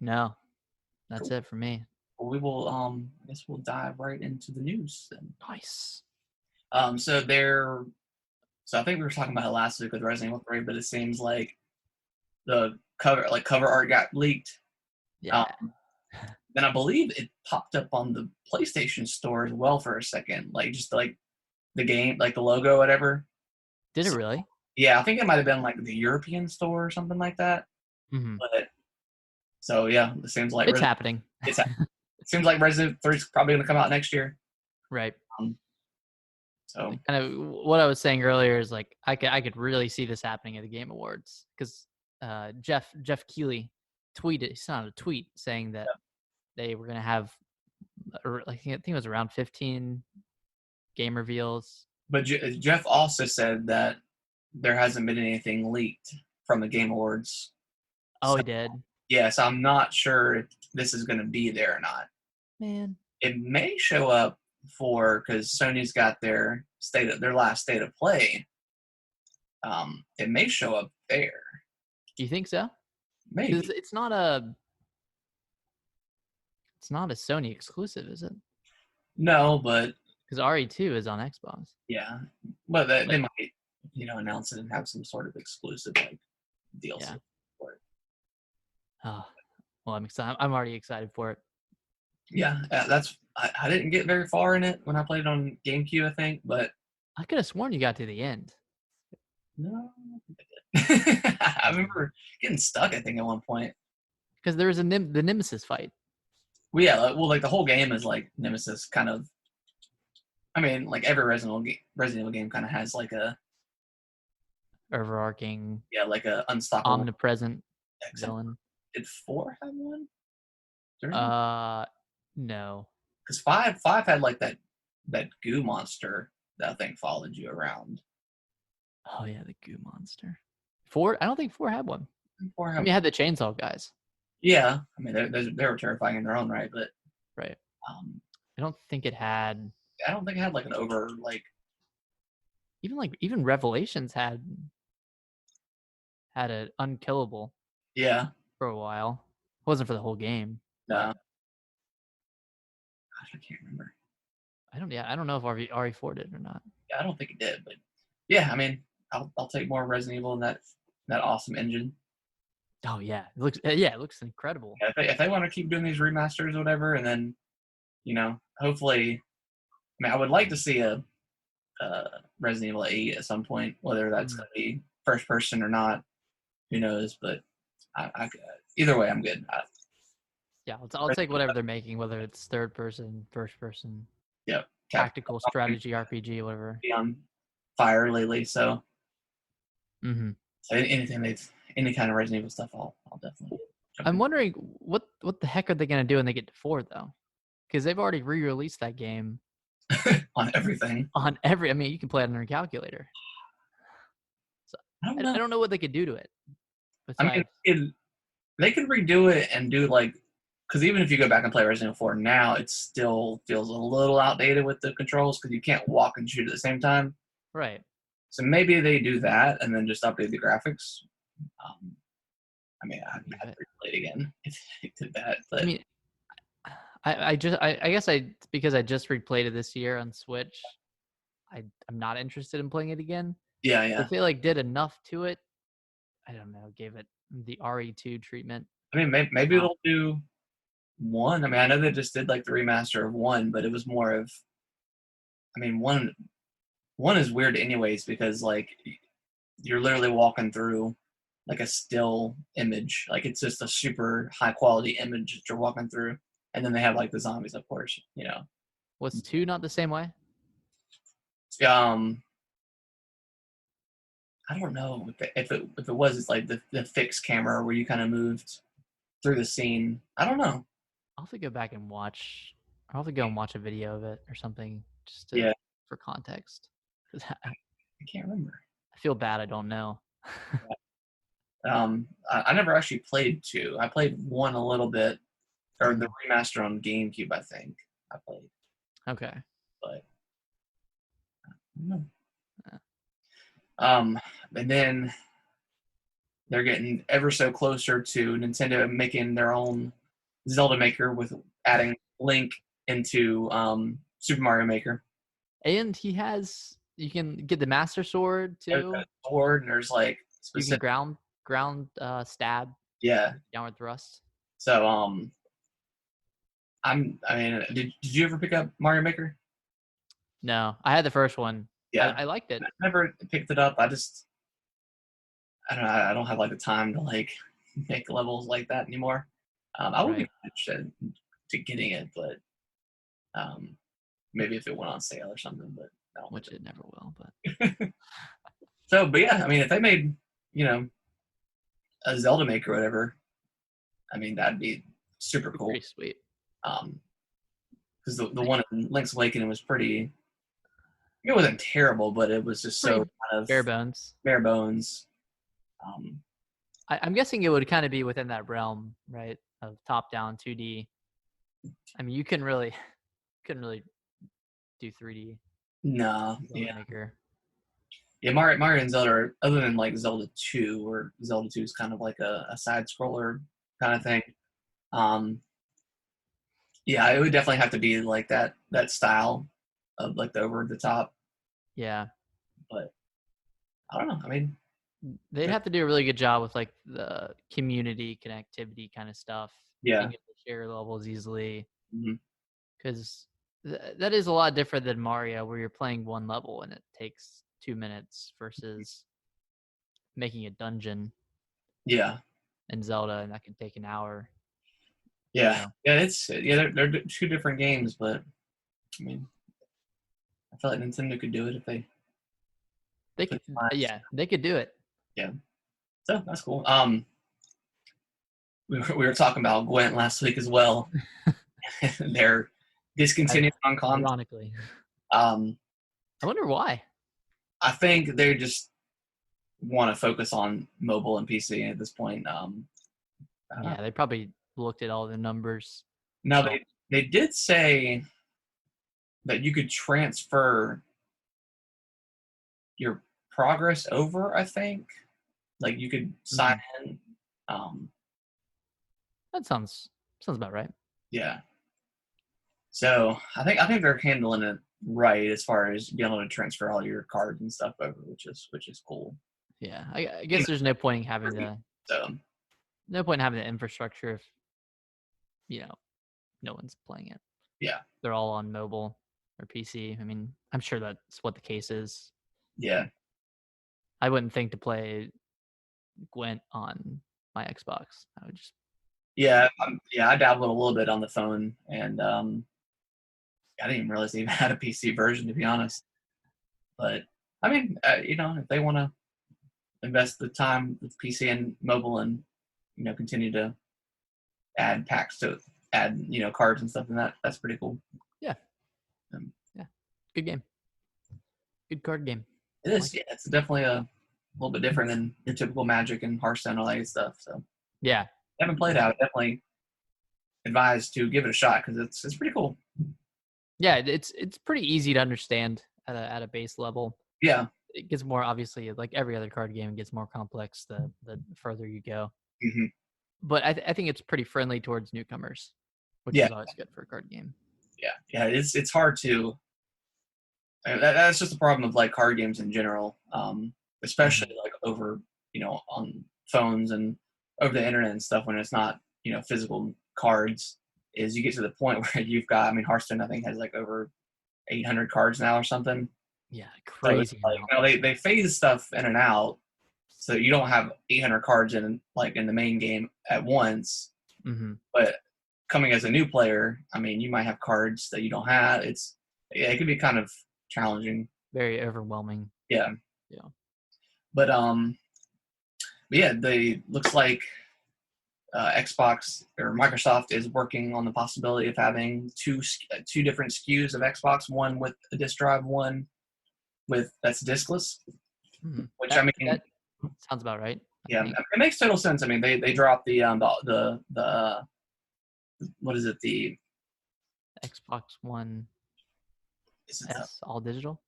No, that's cool. It for me. Well, we will. I guess we'll dive right into the news then. Nice. So So I think we were talking about it last week with Resident Evil 3, but it seems like the cover art got leaked. Yeah. Then I believe it popped up on the PlayStation Store as well for a second, like just like the game, like the logo, whatever. Did it So, really? yeah, I think it might have been like the European store or something like that. Mm-hmm. But so yeah, it seems like It's happening. it seems like Resident Evil 3 is probably going to come out next year. Right. So kind of what I was saying earlier is like I could really see this happening at the Game Awards because Jeff Keighley tweeted, he sent out a tweet saying that they were going to have, I think it was around 15 game reveals. But Jeff also said that there hasn't been anything leaked from the Game Awards. Oh, so, he did? Yeah, so I'm not sure if this is going to be there or not. Man. It may show up because Sony's got their last state of play. It may show up there. You think so? Maybe. It's not a Sony exclusive, is it? No, but because RE2 is on Xbox. Yeah, but they might, announce it and have some sort of exclusive like DLC for it. Oh, well, I'm excited. I'm already excited for it. Yeah, I didn't get very far in it when I played it on GameCube, I think, but I could have sworn you got to the end. No, I remember getting stuck, I think, at one point. Because there was the Nemesis fight. Well, yeah, like the whole game is like Nemesis kind of. I mean, like every Resident Evil game kind of has like a overarching, like a unstoppable, omnipresent villain. Did 4 have one? No. Because five had like that goo monster that I think followed you around. Oh yeah, the goo monster. 4? I don't think 4 had one. 4 it had the chainsaw guys. Yeah, I mean they were terrifying in their own right, but right. I don't think it had. I don't think it had like an over like. Even Revelations had an unkillable. Yeah. For a while, it wasn't for the whole game. No. Gosh, I can't remember. I don't know if RE4 did or not. Yeah, I don't think it did, but yeah, I mean, I'll take more Resident Evil in that awesome engine. Oh yeah, it looks incredible. Yeah, if they want to keep doing these remasters or whatever, and then, hopefully, I mean, I would like to see a Resident Evil 8 at some point, whether that's going to be first person or not, who knows? But I either way, I'm good. I'll take whatever they're making, whether it's third person, first person. Yep. Tactical strategy RPG, whatever. Be on fire lately, so. Mm-hmm. So any kind of Resident Evil stuff, I'll definitely. I'm wondering what the heck are they gonna do when they get to 4 though? Because they've already re-released that game on everything. I mean, you can play it on your calculator. So I don't know what they could do to it. Besides, I mean, they could redo it and do like, because even if you go back and play Resident Evil 4 now, it still feels a little outdated with the controls because you can't walk and shoot at the same time. Right. So maybe they do that and then just update the graphics. I mean, I'd have to play it again if they did that. But I mean, I guess because I just replayed it this year on Switch, I'm not interested in playing it again. Yeah. If they like did enough to it, I don't know, gave it the RE2 treatment. I mean, maybe they'll do 1. I mean, I know they just did like the remaster of 1, but it was more of. I mean, 1 is weird anyways because like you're literally walking through like a still image, like it's just a super high quality image that you're walking through, and then they have like the zombies, of course. Was 2 not the same way? I don't know if it was. It's like the fixed camera where you kind of moved through the scene. I don't know. I'll have to go back and watch. I'll have to go and watch a video of it or something just for context. I can't remember. I feel bad. I don't know. I never actually played 2. I played 1 a little bit, or the remaster on GameCube. I think I played. Okay. But I don't know. And then they're getting ever so closer to Nintendo making their own Zelda Maker with adding Link into Super Mario Maker. And he has You can get the Master Sword There's too. a sword, and there's like You can specific. ground stab, Yeah. downward thrust. So I mean, did you ever pick up Mario Maker? No, I had the first one. Yeah. I liked it. I never picked it up. I don't know. I don't have like the time to like make levels like that anymore. I would be Right. interested to getting it, but maybe if it went on sale or something. But I don't Which think it never will, but it. So, but yeah, I mean, if they made a Zelda Maker or whatever, I mean that'd be super cool. pretty sweet. Because the one in Link's Awakening was pretty. It wasn't terrible, but it was just so Pretty kind of bare bones. bare bones. I'm guessing it would kind of be within that realm, right? Of top down 2D. I mean, you couldn't really do 3D. No, Zelda yeah. Maker. Yeah, Mario and Zelda are, other than like Zelda 2, where Zelda 2 is kind of like a side scroller kind of thing. Yeah, it would definitely have to be like that style of like the over the top. Yeah. But I don't know. I mean, They'd have to do a really good job with like the community connectivity kind of stuff. yeah. Being able to share levels easily. Mhm. Because that is a lot different than Mario, where you're playing one level and it takes 2 minutes versus making a dungeon Yeah. in Zelda, and that can take an hour. Yeah. So, Yeah, they're two different games, but I mean, I feel like Nintendo could do it if they could, minds. yeah, they could do it. Yeah. So that's cool. We were talking about Gwent last week as well. They're discontinued on console. Ironically. Um, I wonder why. I think they just want to focus on mobile and PC at this point. Yeah, they probably looked at all the numbers. Now they did say that you could transfer your progress over. I think, like you could sign in. That sounds about right. Yeah. So I think they're handling it right as far as being able to transfer all your cards and stuff over, which is cool. Yeah, I guess there's no point in having the infrastructure if no one's playing it. Yeah. They're all on mobile or PC. I mean, I'm sure that's what the case is. Yeah. I wouldn't think to play Gwent on my Xbox. I would just I dabbled a little bit on the phone, and I didn't even realize they even had a PC version, to be honest. But I mean, if they want to invest the time with PC and mobile, and continue to add packs to add cards and stuff, and that's pretty cool. Yeah. Yeah. Good game. Good card game. It is. Yeah, it's definitely a little bit different than your typical Magic and Hearthstone and all that stuff. So yeah, I haven't played it. I would definitely advise to give it a shot because it's pretty cool. Yeah, it's pretty easy to understand at a base level. Yeah, it gets more, obviously, like every other card game, it gets more complex the further you go. Mm-hmm. But I think it's pretty friendly towards newcomers, which is always good for a card game. Yeah, it's hard to. That's just the problem of like card games in general, especially like over on phones and over the internet and stuff when it's not physical cards. Is you get to the point where you've got, I mean, Hearthstone I think has like over 800 cards now or something. Yeah, crazy. So like, they phase stuff in and out, so you don't have 800 cards in the main game at once. Mm-hmm. But coming as a new player, I mean, you might have cards that you don't have. It can be kind of challenging. Very overwhelming. Yeah. But they looks like Xbox or Microsoft is working on the possibility of having two different SKUs of Xbox, one with a disk drive, one that's diskless. Mm-hmm. Which that sounds about right. Yeah, it makes total sense. I mean, they dropped the what is it, the Xbox One S all digital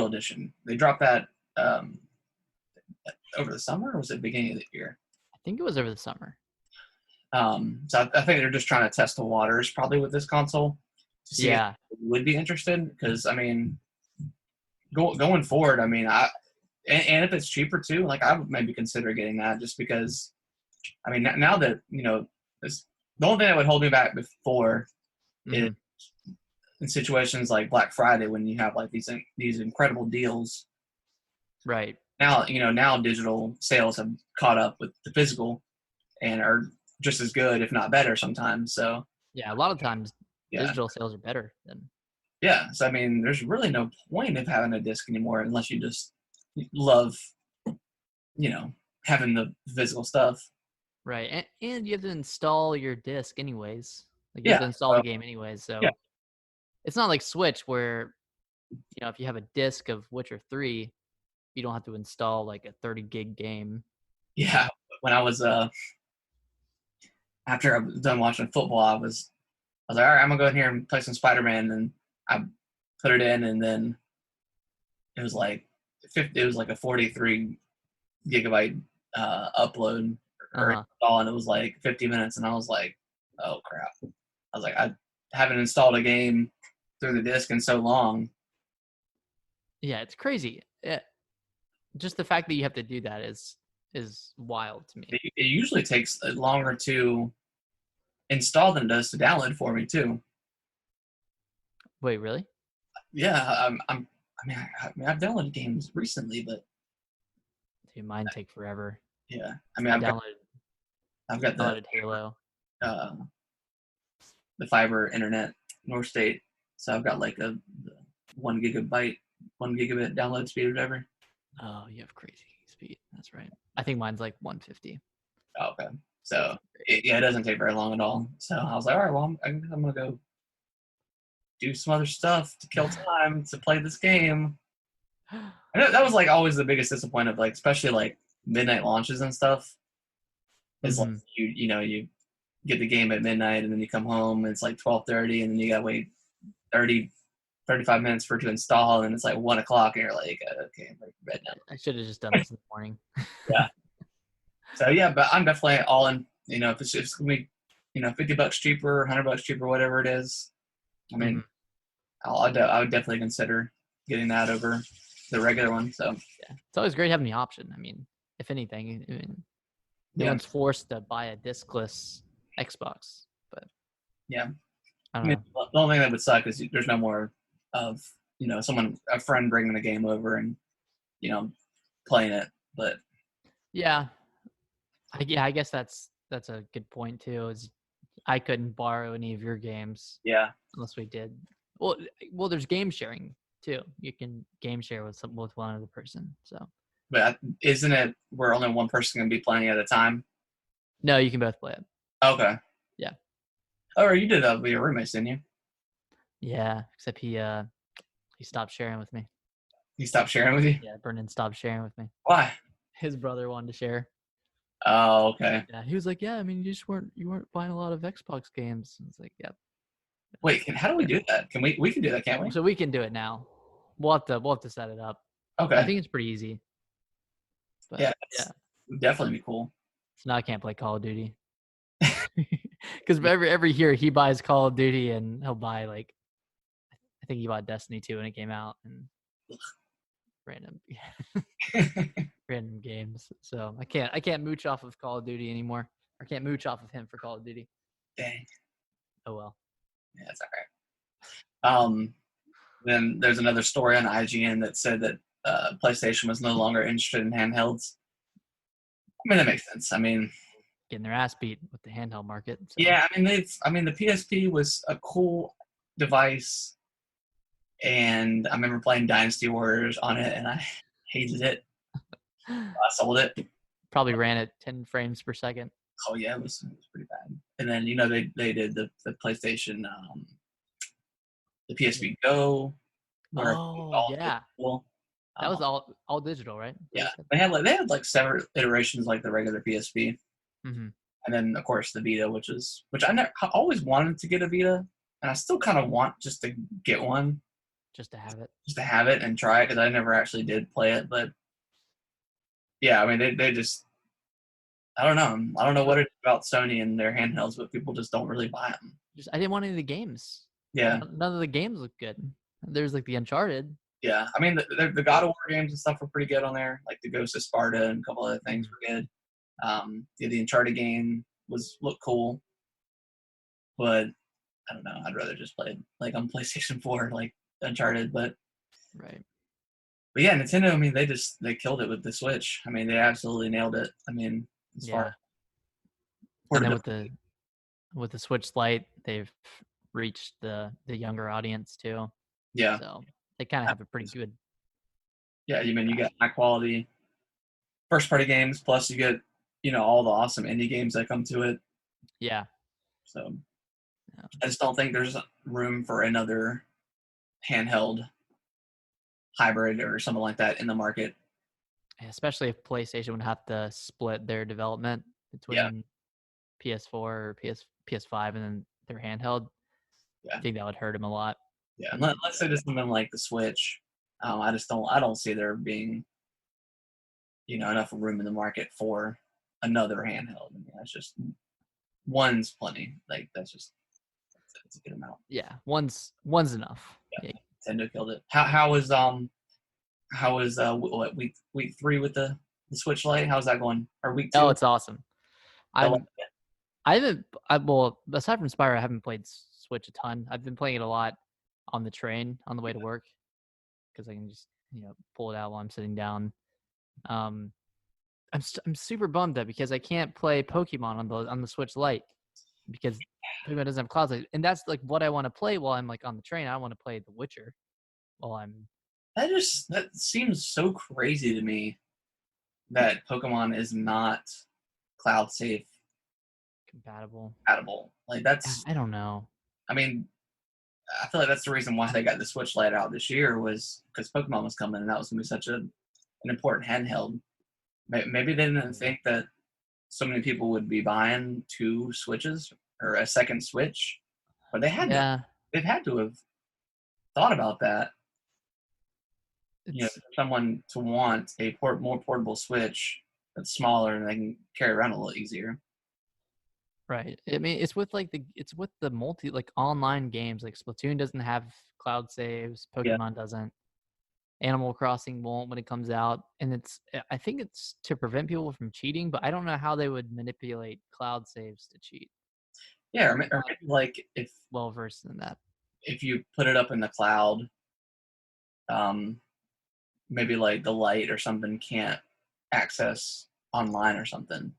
edition. They dropped that over the summer, or was it beginning of the year? I think it was over the summer. So I think they're just trying to test the waters probably with this console to see if they would be interested, because I mean, going forward, I mean, and if it's cheaper too, like I would maybe consider getting that just because. I mean, now that the only thing that would hold me back before is in situations like Black Friday when you have like these incredible deals. Right. Now digital sales have caught up with the physical and are just as good, if not better, sometimes. So yeah, a lot of times yeah, digital sales are better than. yeah. So I mean, there's really no point of having a disc anymore unless you just love, having the physical stuff. Right, and you have to install your disc anyways. Like you have Yeah. to install the game anyways. Yeah. So it's not like Switch where if you have a disc of Witcher 3, you don't have to install like a 30 gig game. Yeah. When I was after I was done watching football, I was like, all right, I'm gonna go in here and play some Spiderman, and I put it in, and then it was like a 43 gigabyte upload or install, and it was like 50 minutes, and I was like, oh crap! I was like, I haven't installed a game through the disc in so long. Yeah, it's crazy. Just the fact that you have to do that is wild to me. It usually takes longer to install than it does to download for me too. Wait, really? Yeah, I've downloaded games recently, but dude, mine take forever. Yeah, I mean, I've got the Halo, the fiber internet, North State, so I've got like a 1 gigabit download speed or whatever. Oh, you have crazy speed. That's right. I think mine's like 150. Oh, okay. So it doesn't take very long at all. So I was like, all right, well, I'm gonna go do some other stuff to kill time to play this game. And that was like always the biggest disappointment, like especially like midnight launches and stuff. Is like you get the game at midnight and then you come home and it's like 12:30 and then you gotta wait 35 minutes for it to install and it's like 1 o'clock and you're like, okay, I'm ready for bed now. I should have just done this in the morning. Yeah. So yeah, but I'm definitely all in. If it's gonna be, $50 cheaper, $100 cheaper, whatever it is. I mean, I would definitely consider getting that over the regular one. So yeah, it's always great having the option. I mean, if anything, no one's forced to buy a discless Xbox. But yeah, I don't know. The only thing that would suck is there's no more of a friend bringing the game over and playing it. But yeah, I guess that's a good point too. Is I couldn't borrow any of your games. Yeah, unless we did. Well, there's game sharing too. You can game share with one other person. So, but isn't it where only one person can be playing at a time? No, you can both play it. Okay. Yeah. Oh, you did that with your roommates, didn't you? Yeah, except he stopped sharing with me. He stopped sharing with you? Yeah, Brendan stopped sharing with me. Why? His brother wanted to share. Oh, okay. Yeah, he was like, "Yeah, I mean, you weren't buying a lot of Xbox games." And it's like, "Yep." Wait, how do we do that? Can we can do that, can't we? So we can do it now. We'll have to set it up. Okay. I think it's pretty easy. But, yeah, would definitely be cool. So now I can't play Call of Duty because every year he buys Call of Duty and he'll buy like, I think he bought Destiny 2 when it came out and random games. So I can't mooch off of Call of Duty anymore. I can't mooch off of him for Call of Duty. Dang. Oh well. Yeah, it's all right. Then there's another story on IGN that said that PlayStation was no longer interested in handhelds. I mean, that makes sense. I mean, getting their ass beat with the handheld market. So. Yeah, I mean, the PSP was a cool device, and I remember playing Dynasty Warriors on it, and I hated it. I sold it. Probably ran at 10 frames per second. Oh yeah, it was pretty bad. And then they did the PlayStation, the PSP Go. Oh yeah. Digital. That was all digital, right? Yeah, they had like several iterations like the regular PSP, and then of course the Vita, which I always wanted to get a Vita, and I still kind of want just to get one, just to have it and try it because I never actually did play it. But yeah, I mean they just I don't know what it is about Sony and their handhelds, but people just don't really buy them. I didn't want any of the games. Yeah, none of the games look good. There's like the Uncharted. Yeah, I mean the God of War games and stuff were pretty good on there, like the Ghost of Sparta and a couple other things were good. Yeah, the Uncharted game looked cool, but I don't know. I'd rather just play like on PlayStation 4, like Uncharted. Right. But yeah, Nintendo. I mean, they killed it with the Switch. I mean, they absolutely nailed it. I mean, as far Yeah. as And then portability. with the Switch Lite, they've reached the younger audience too. Yeah, So they kind of have a pretty good yeah. You mean you grasp. get high quality first party games, plus you get all the awesome indie games that come to it. Yeah. So Yeah. I just don't think there's room for another handheld hybrid or something like that in the market. Especially if PlayStation would have to split their development Yeah, between PS4 or PS5 and then their handheld. I yeah, think that would hurt them a lot. yeah. Let's say there's something like the Switch. I don't see there being enough room in the market for another handheld. I mean, that's just one's plenty. Like that's a good amount. Yeah, one's enough. Yeah, Yeah. Nintendo killed it. How was week 3 with the Switch Lite? How's that going? Or week Oh, 2? it's awesome. The Lite? I haven't. Well, aside from Spyro, I haven't played Switch a ton. I've been playing it a lot on the train on the way to work because I can just pull it out while I'm sitting down. Um, I'm super bummed though because I can't play Pokemon on the Switch Lite because Pokemon doesn't have clouds, and that's like what I want to play while I'm like on the train. I want to play The Witcher while I'm That seems so crazy to me that Pokemon is not cloud safe compatible. compatible. Like I don't know. I mean, I feel like that's the reason why they got the Switch Lite out this year was because Pokemon was coming and that was gonna be such an important handheld. Maybe they didn't think that so many people would be buying 2 Switches or a second Switch, but Yeah, they've had to have thought about that. it's Someone to want a more portable Switch that's smaller and they can carry around a little easier. right. I mean, it's with the multi like online games. Like Splatoon doesn't have cloud saves. Yeah, Pokemon doesn't. Animal Crossing won't when it comes out, and I think it's to prevent people from cheating. But I don't know how they would manipulate cloud saves to cheat. yeah, I'm or not maybe like well versed in that. if you put it up in the cloud, um, maybe like the light or something can't access online or something.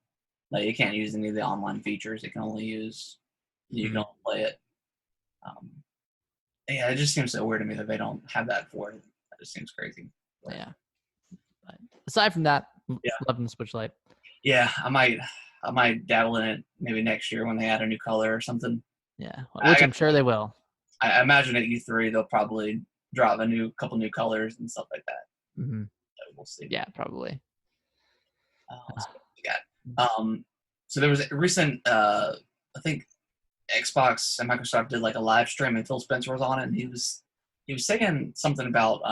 Like it can't use any of the online features. It can only use you can Mhm. only play it. Um, yeah, it just seems so weird to me that they don't have that for it. That just seems crazy. But, Yeah. But aside from that, yeah, loving the Switch Lite. yeah, I might dabble in it maybe next year when they add a new color or something. Yeah, which I I'm sure they will. I imagine at E3 they'll probably drop a couple new colors and stuff like that. Hmm. So we'll see. Yeah, probably. Let's see what we got. So there was a recent, I think Xbox and Microsoft did like a live stream, and Phil Spencer was on it, and he was saying something about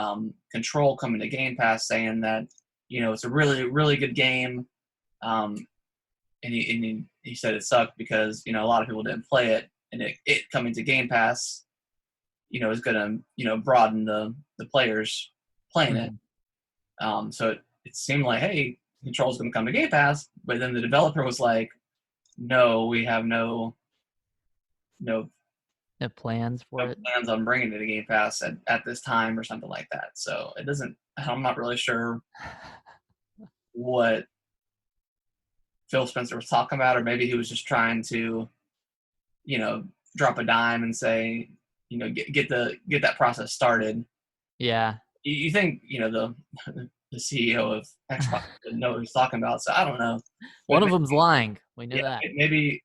Control coming to Game Pass, saying that it's a really really good game, um, and he said it sucked because a lot of people didn't play it, and it coming to Game Pass, is gonna broaden the players playing it. Mhm. So it seemed like, hey, Control's going to come to Game Pass, but then the developer was like, no, we have no No plans for it. plans on bringing it to Game Pass at this time or something like that. So it doesn't. I'm not really sure what Phil Spencer was talking about, or maybe he was just trying to, you know, drop a dime and say, get that process started. Yeah. You think the CEO of Xbox would know what he's talking about? So I don't know. But One of them's lying. We know yeah, that. maybe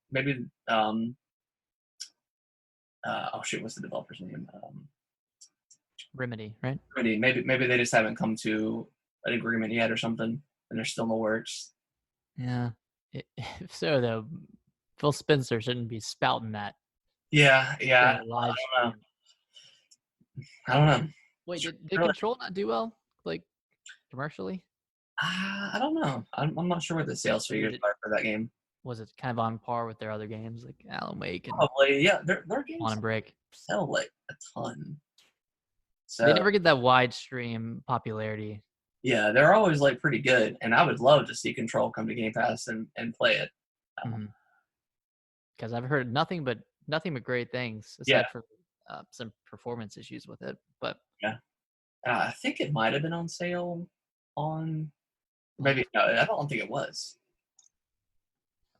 oh shit, what's the developer's name? Remedy, right? Maybe they just haven't come to an agreement yet or something, and they're still in the works. Yeah. If so, though, Phil Spencer shouldn't be spouting that Yeah, during yeah. a live I don't know. stream. I don't know. Wait, did Really, Control not do well, like commercially? I don't know. I'm not sure what the sales Or did figures it are for that game. was it kind of on par with their other games like Alan Wake and Probably, yeah. Their games Quantum Break? sell like a ton. They So never get that wide stream popularity. yeah, they're always like pretty good, and I would love to see Control come to Game Pass and play it. Because I've heard nothing but great things Yeah, aside from some performance issues with it. But yeah. I think it might have been on sale on maybe no, I don't think it was.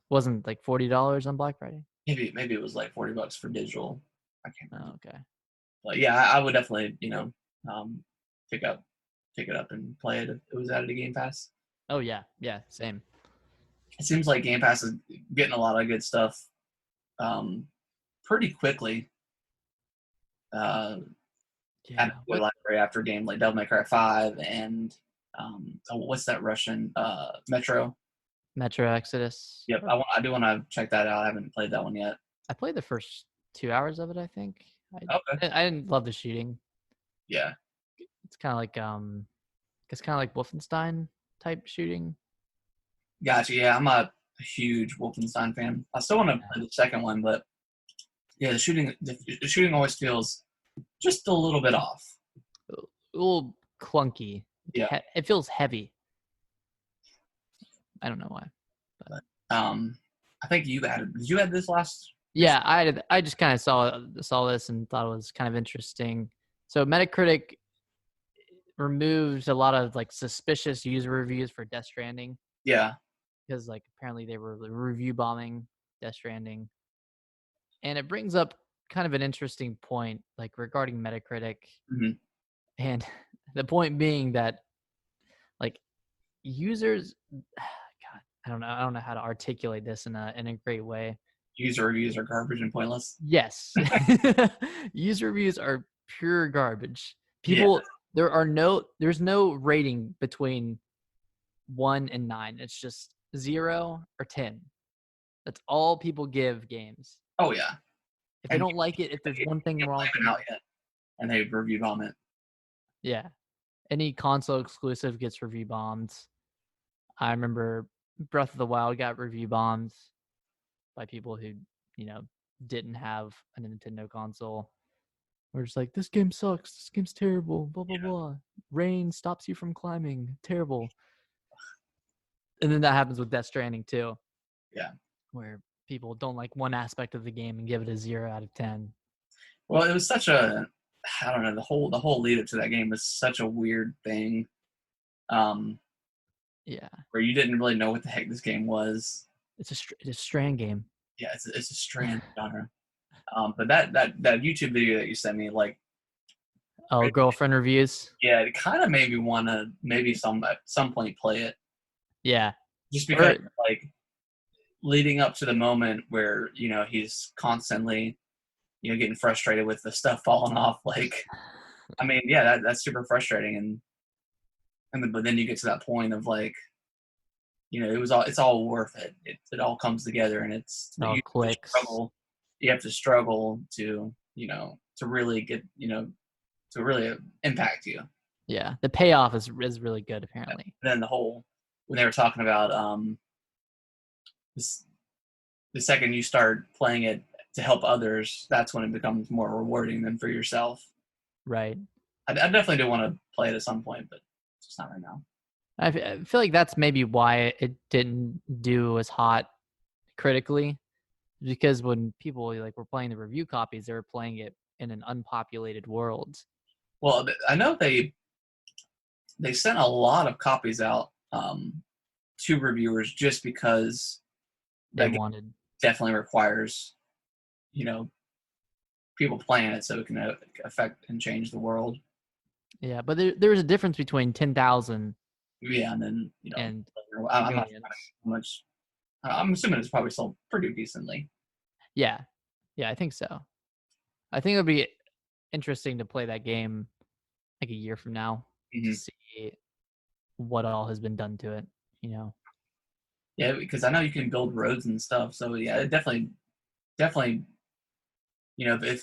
wasn't like $40 on Black Friday. Maybe it was like $40 for digital. I can't remember. Oh, okay. But yeah, I would definitely um, pick up pick it up and play it if it was added to Game Pass. Oh yeah, same. It seems like Game Pass is getting a lot of good stuff um, pretty quickly. Added Yeah. to the library after a game like Devil May Cry 5 and what's that Russian Metro? Metro Exodus. Yep, I do want to check that out. I haven't played that one yet. I played the first 2 hours of it. I think. Okay. I didn't love the shooting. Yeah. It's kind of like Wolfenstein type shooting. Gotcha. Yeah, I'm a huge Wolfenstein fan. I still want to play the second one, but yeah, the shooting always feels just a little bit off. A little clunky. Yeah. It feels heavy. I don't know why. But I think did you add this last? Yeah, I just kind of saw this and thought it was kind of interesting. So Metacritic removed a lot of like suspicious user reviews for Death Stranding Yeah. because like apparently they were review bombing Death Stranding. And it brings up kind of an interesting point like regarding Metacritic. Mm-hmm. And the point being that like users God, I don't know how to articulate this in a great way. User reviews are garbage and pointless. Yes. User reviews are pure garbage. Yeah. People there's no rating between 1 and 9. It's just 0 or 10. That's all people give games. Oh yeah. If they don't like it, if there's one thing wrong with out yet, and they review bomb it. yeah. Any console exclusive gets review bombed. I remember Breath of the Wild got review bombs by people who, didn't have a Nintendo console. We're just like, this game sucks. This game's terrible. Blah, blah, blah. Rain stops you from climbing. Terrible. And then that happens with Death Stranding too. Yeah. Where people don't like one aspect of the game and give it a 0 out of 10. Well, it was I don't know, the whole lead up to that game was such a weird thing. Yeah. Where you didn't really know what the heck this game was. It's a Strand game. Yeah, it's a strange genre. But that YouTube video that you sent me, like, Oh, girlfriend reviews. yeah, it kind of made me want to maybe at some point play it. Yeah. Just because, like, leading up to the moment where he's constantly, getting frustrated with the stuff falling off. Like, I mean, yeah, that's super frustrating, but then you get to that point of like, it's all worth it. It all comes together, and it's all clicks. You have to struggle to to really get to really impact you. Yeah, the payoff is really good apparently. And then when they were talking about the second you start playing it to help others, that's when it becomes more rewarding than for yourself. Right. I definitely do want to play it at some point, but it's just not right now. I feel like that's maybe why it didn't do as hot critically, because when people like were playing the review copies, they were playing it in an unpopulated world. Well, I know they sent a lot of copies out to reviewers just because they wanted definitely requires people playing it so it can affect and change the world. Yeah, but there's a difference between 10,000. Yeah, and then and I'm not sure how much. I'm assuming it's probably sold pretty decently. Yeah, I think so. I think it would be interesting to play that game like a year from now to see what all has been done to it. Yeah, because I know you can build roads and stuff. So yeah, it definitely, if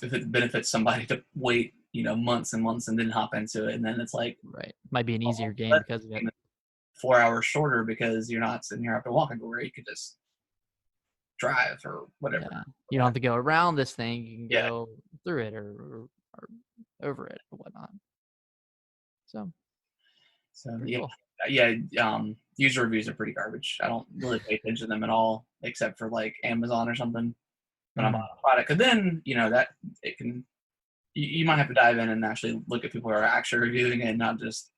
it benefits somebody to wait, months and months and then hop into it, and then it's like, right, might be an easier game because of it. 4 hours shorter because you're not sitting here have to walk everywhere. You could just drive or whatever. Yeah. You don't have to go around this thing. You can go through it or over it or whatnot. So pretty yeah, cool. user reviews are pretty garbage. I don't really pay attention to them at all, except for like Amazon or something when I'm on a product. And then that it can you might have to dive in and actually look at people who are actually reviewing it, and not just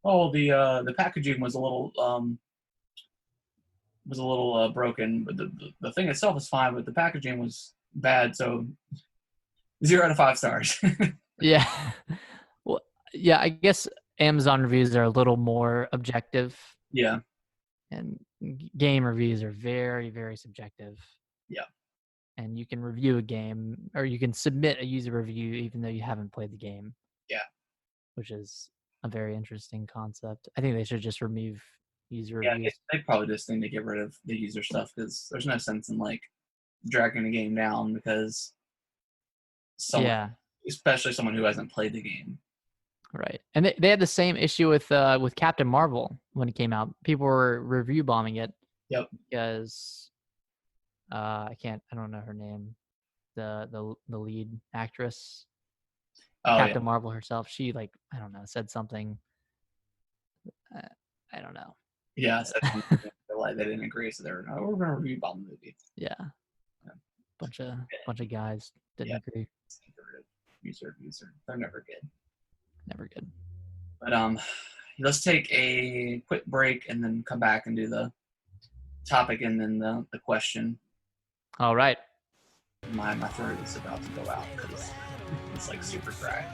the packaging was a little broken, but the thing itself is fine, but the packaging was bad, so 0 out of 5 stars. Yeah. Well, yeah, I guess Amazon reviews are a little more objective, Yeah, and game reviews are very, very subjective. yeah, And you can review a game, or you can submit a user review even though you haven't played the game, yeah. which is a very interesting concept. I think they should just remove user Yeah, reviews. they probably just need to get rid of the user stuff, because there's no sense in like dragging a game down because someone, Yeah, especially someone who hasn't played the game. right. And they had the same issue with Captain Marvel when it came out. People were review bombing it Yep. because I don't know her name. The lead actress, Oh yeah. Captain Marvel herself, she I don't know, said something. I don't know. Yeah, so like they didn't agree, so they were, no, we're gonna review bomb the movie. Yeah. Yeah. Bunch of guys didn't agree. User, they're never good. Never good. But let's take a quick break and then come back and do the topic and then the question. All right. My throat is about to go out because it's like super dry.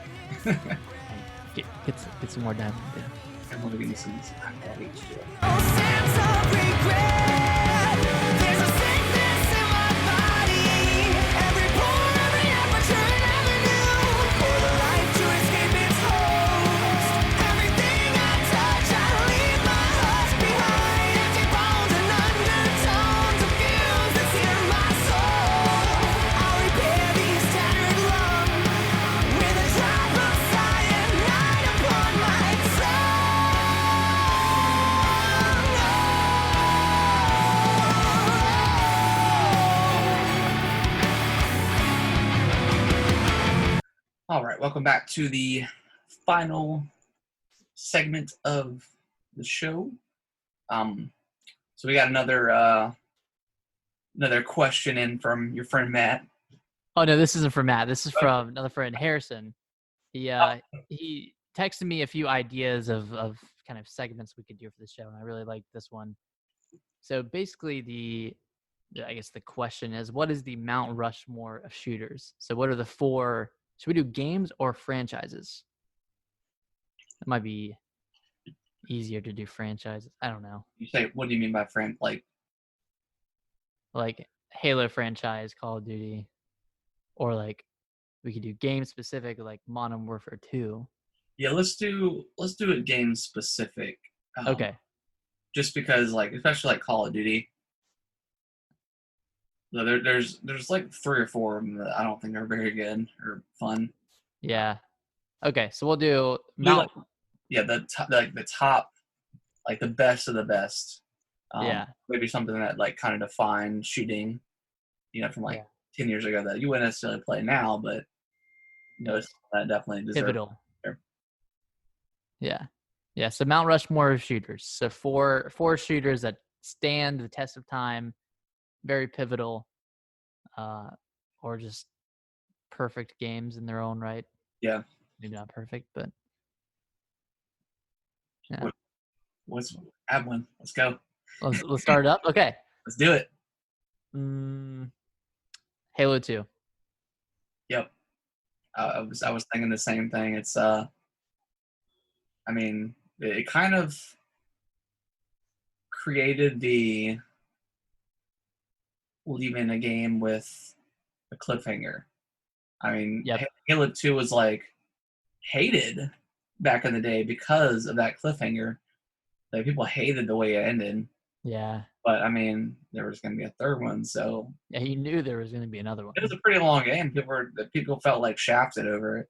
Get some more down. Yeah. And we're gonna some handheld H2O. All right, welcome back to the final segment of the show. So we got another question in from your friend Matt. Oh no, this isn't from Matt. This is from another friend, Harrison. He texted me a few ideas of kind of segments we could do for the show, and I really liked this one. So basically, I guess the question is, what is the Mount Rushmore of shooters? So what are the 4? Should we do games or franchises? It might be easier to do franchises. I don't know. You say, what do you mean by Like Halo franchise, Call of Duty, or we could do game specific, like Modern Warfare 2. Yeah, let's do it game specific. Okay. Just because, especially Call of Duty, there's like 3 or 4 of them that I don't think are very good or fun. Yeah. Okay, so we'll do Mount. The top, the best of the best. Yeah. Maybe something that kind of defined shooting, from 10 years ago that you wouldn't necessarily play now, but that definitely deserves. Pivotal. Yeah. Yeah. So Mount Rushmore of shooters. So four shooters that stand the test of time, very pivotal, or just perfect games in their own right. Yeah. Maybe not perfect, but yeah. Add one. Let's go. Let's start it up. Okay. Let's do it. Halo 2. Yep. I was thinking the same thing. It's it kind of created the leaving a game with a cliffhanger. Halo 2 was hated back in the day because of that cliffhanger. People hated the way it ended. Yeah. But there was going to be a third one, so yeah, you knew there was going to be another one. It was a pretty long game. People felt shafted over it.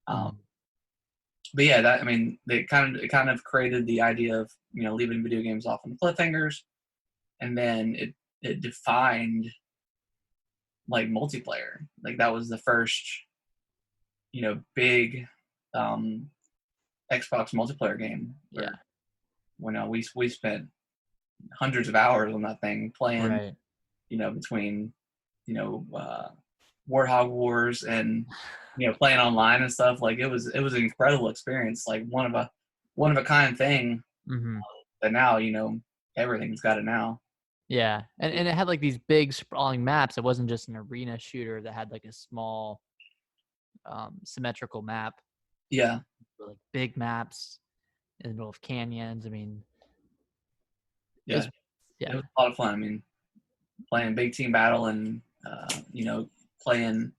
But yeah, it kind of created the idea of leaving video games off on cliffhangers, and then it defined multiplayer. That was the first big Xbox multiplayer game. Yeah. When we spent hundreds of hours on that thing playing, Right. Between, Warthog Wars and, playing online and stuff. Like it was an incredible experience, like one of a kind thing. Mm-hmm. But now, everything's got it now. Yeah, and it had like these big sprawling maps. It wasn't just an arena shooter that had like a small, symmetrical map. Yeah, Like big maps in the middle of canyons. I mean, it yeah, was, it yeah, was a lot of fun. I mean, playing big team battle and playing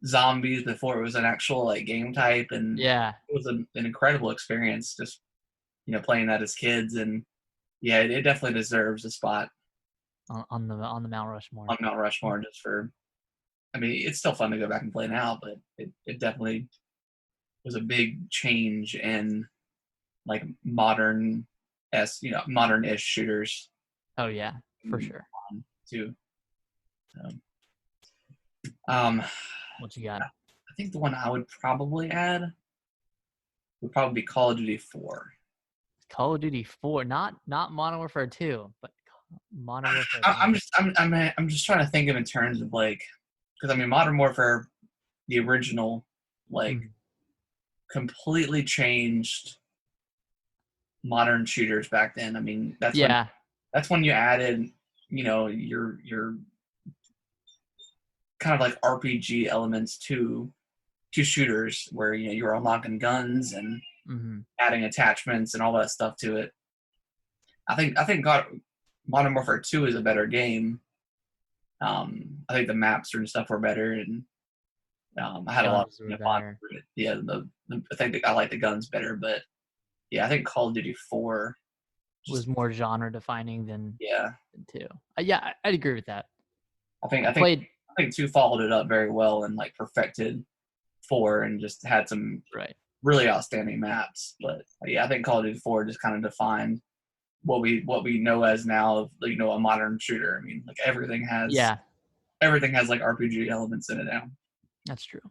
zombies before it was an actual like game type, and yeah. it was an incredible experience. Just playing that as kids, and yeah, it definitely deserves a spot On the Mount Rushmore. on Mount Rushmore. Just for, I mean, it's still fun to go back and play now, but it definitely was a big change in like modern-ish shooters. Oh yeah, for sure. Too. Um, What you got? I think the one I would probably add would probably be Call of Duty 4. Call of Duty 4, not Modern Warfare 2, but Modern Warfare 4. I'm just trying to think of in terms of like, because I mean Modern Warfare, the original, like completely changed modern shooters back then. I mean that's when you added your kind of like RPG elements to shooters, where you were unlocking guns and adding attachments and all that stuff to it. I think Modern Warfare 2 is a better game. I think the maps and stuff were better, and I had a lot of fun with it. Yeah, I think I like the guns better, but yeah, I think Call of Duty 4 was more genre defining than 2. Yeah, I'd agree with that. I think 2 followed it up very well and like perfected 4 and just had some really outstanding maps. But yeah, I think Call of Duty 4 just kind of defined what we know as now, a modern shooter. I mean, like everything has like RPG elements in it now. That's true.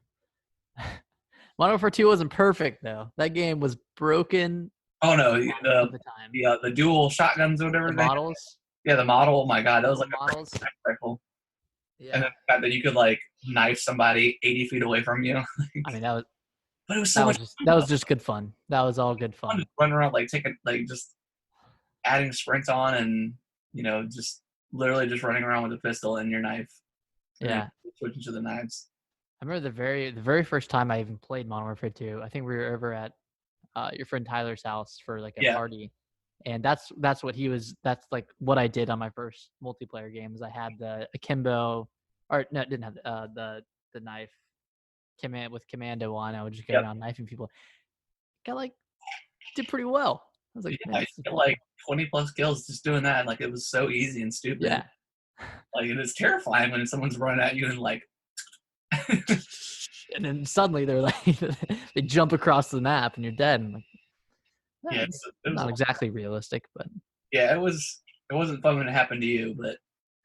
Modern Warfare 2 wasn't perfect though. That game was broken. Oh no, the dual shotguns or whatever. The models. Yeah, the model. Oh my god, that was like models. A rifle. Yeah. And the fact that you could like knife somebody 80 feet away from you. I mean, that was. But it was so much. That was just good fun. That was all good fun. Just running around just adding sprints on, and just literally just running around with a pistol and your knife. Yeah. Switching to the knives. I remember the very first time I even played Modern Warfare 2. I think we were over at your friend Tyler's house for like a party, and that's what he was. That's like what I did on my first multiplayer game. Is I had the akimbo, or no, it didn't have the knife. With commando on, I would just go around knifing people. Did pretty well. I was like, I get like 20 plus kills just doing that. Like it was so easy and stupid. Yeah. Like it is terrifying when someone's running at you and like. And then suddenly they're like, they jump across the map and you're dead. And like, it was not exactly realistic, but yeah, it wasn't fun when it happened to you, but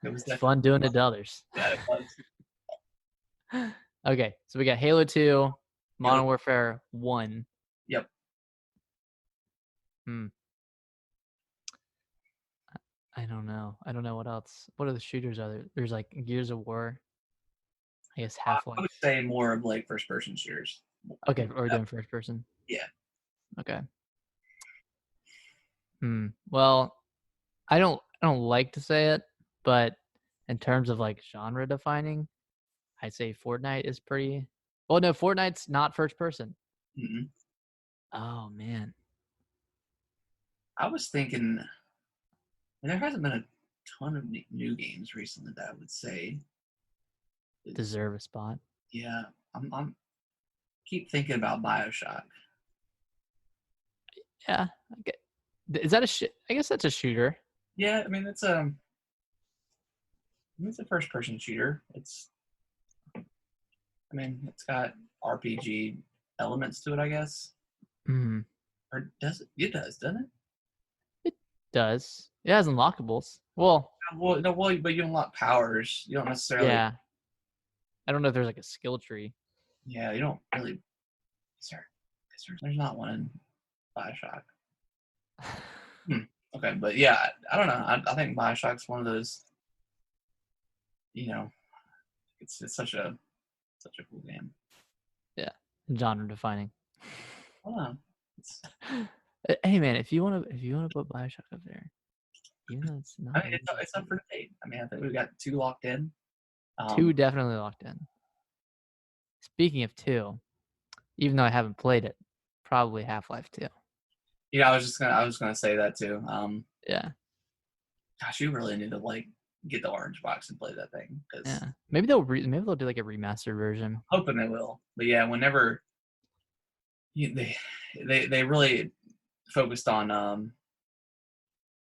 it was fun doing it to others. Yeah, it was. Okay, so we got Halo 2, Modern Warfare 1. Yep. I don't know what else. What other shooters are there? There's like Gears of War. I guess Half-Life. I would say more of like first-person shooters. Okay, or doing first person. Yeah. Okay. Well, I don't like to say it, but in terms of like genre defining, I'd say Fortnite is pretty. Well, no, Fortnite's not first person. Mm-hmm. Oh man. I was thinking there hasn't been a ton of new games recently that I would say deserve a spot. Yeah, I'm keep thinking about BioShock. Yeah, okay. Is that I guess that's a shooter. Yeah, I mean it's a first-person shooter. It's got RPG elements to it, I guess. Or does it? It does, doesn't it? It does. It has unlockables. Well, but you unlock powers. You don't necessarily. Yeah. I don't know if there's like a skill tree. Yeah, you don't really. Sorry. There's not one in Bioshock. Okay, but yeah, I don't know. I think Bioshock's one of those. It's such a cool game. Yeah, genre defining. I don't know. Hey man, if you wanna put Bioshock up there, even though it's not. I mean, it's up for debate. I mean, I think we've got 2 locked in. 2 definitely locked in. Speaking of 2, even though I haven't played it, probably Half-Life 2. Yeah, I was gonna say that too. Yeah. Gosh, you really need to get the orange box and play that thing. Yeah. Maybe they'll do like a remastered version. Hoping they will. But yeah, whenever they really focused on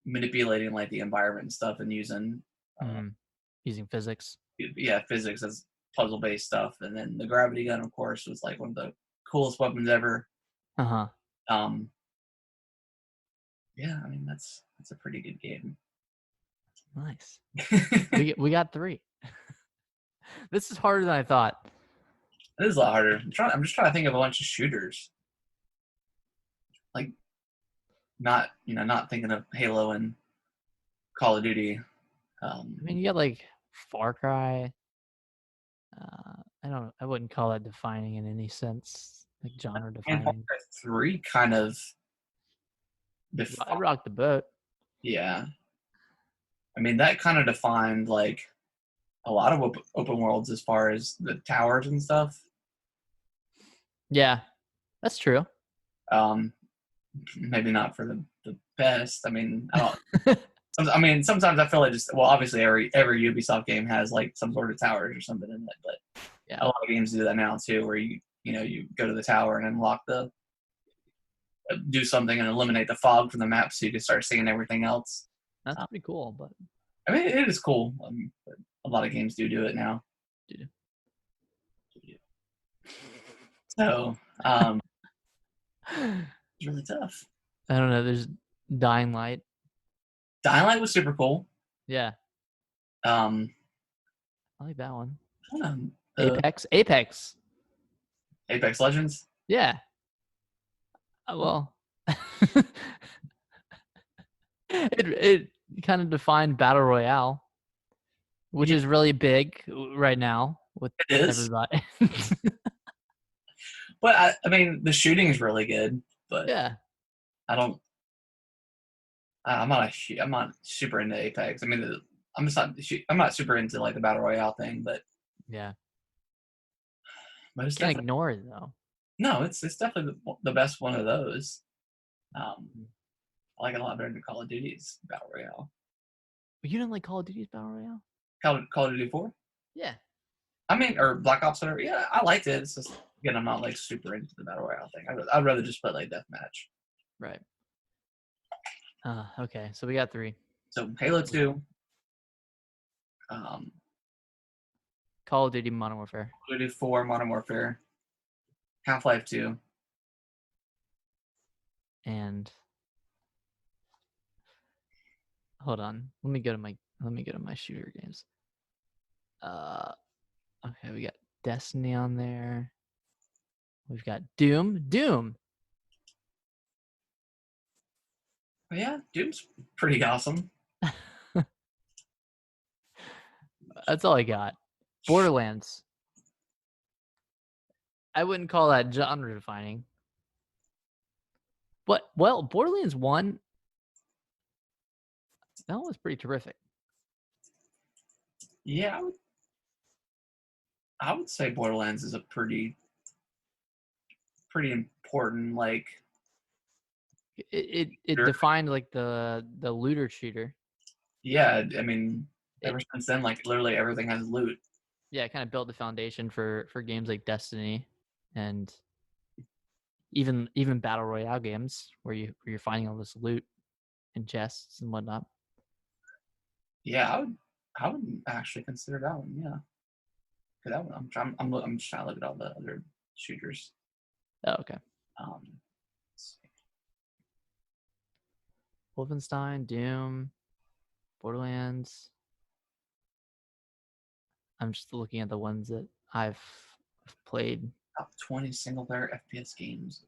manipulating the environment and stuff and using physics. Yeah, physics as puzzle-based stuff, and then the gravity gun, of course, was one of the coolest weapons ever. Yeah, I mean that's a pretty good game. Nice. we got 3. This is harder than I thought. It is a lot harder. I'm just trying to think of a bunch of shooters. Not thinking of Halo and Call of Duty. I mean, you got Far Cry. I wouldn't call that defining in any sense, genre defining. And Far Cry 3 kind of I rocked the boat. Yeah. I mean, that kind of defined a lot of open worlds as far as the towers and stuff. Yeah, that's true. Maybe not for the best. I mean, I don't. Sometimes I feel obviously every Ubisoft game has some sort of towers or something in it, but a lot of games do that now too, where you go to the tower and unlock do something and eliminate the fog from the map so you can start seeing everything else. That's pretty cool, but I mean, it is cool. But a lot of games do it now. So, it's really tough. I don't know. There's Dying Light. Dying Light was super cool. Yeah. I like that one. Apex. Apex Legends. Yeah. Well, it kind of defined battle royale, which is really big right now with everybody. But I mean, the shooting is really good. But yeah, I'm not super into Apex. I mean, I'm not super into the battle royale thing, but yeah. But it's can't ignore it though. No, it's definitely the best one of those. I like it a lot better than Call of Duty's battle royale. But you didn't like Call of Duty's battle royale? Call of Duty 4? Yeah. I mean, or Black Ops, whatever. Yeah, I liked it. It's just again, I'm not super into the battle royale thing. I'd rather just play deathmatch. Right. Okay, so we got 3. So Halo 2. Call of Duty Modern Warfare. Call of Duty 4 Modern Warfare. Half-Life 2. And hold on. Let me go to my shooter games. Okay, we got Destiny on there. We've got Doom. Yeah, Doom's pretty awesome. That's all I got. Borderlands. I wouldn't call that genre defining. But Borderlands 1, that was pretty terrific. Yeah, I would say Borderlands is a pretty important it defined the looter shooter. Yeah, I mean, ever since then, literally everything has loot. Yeah, it kind of built the foundation for games like Destiny, and even battle royale games where you're finding all this loot and chests and whatnot. Yeah, I would actually consider that one. Yeah, that one I'm just trying to look at all the other shooters. Oh, okay. Wolfenstein, Doom, Borderlands. I'm just looking at the ones that I've played. Top 20 single-player FPS games.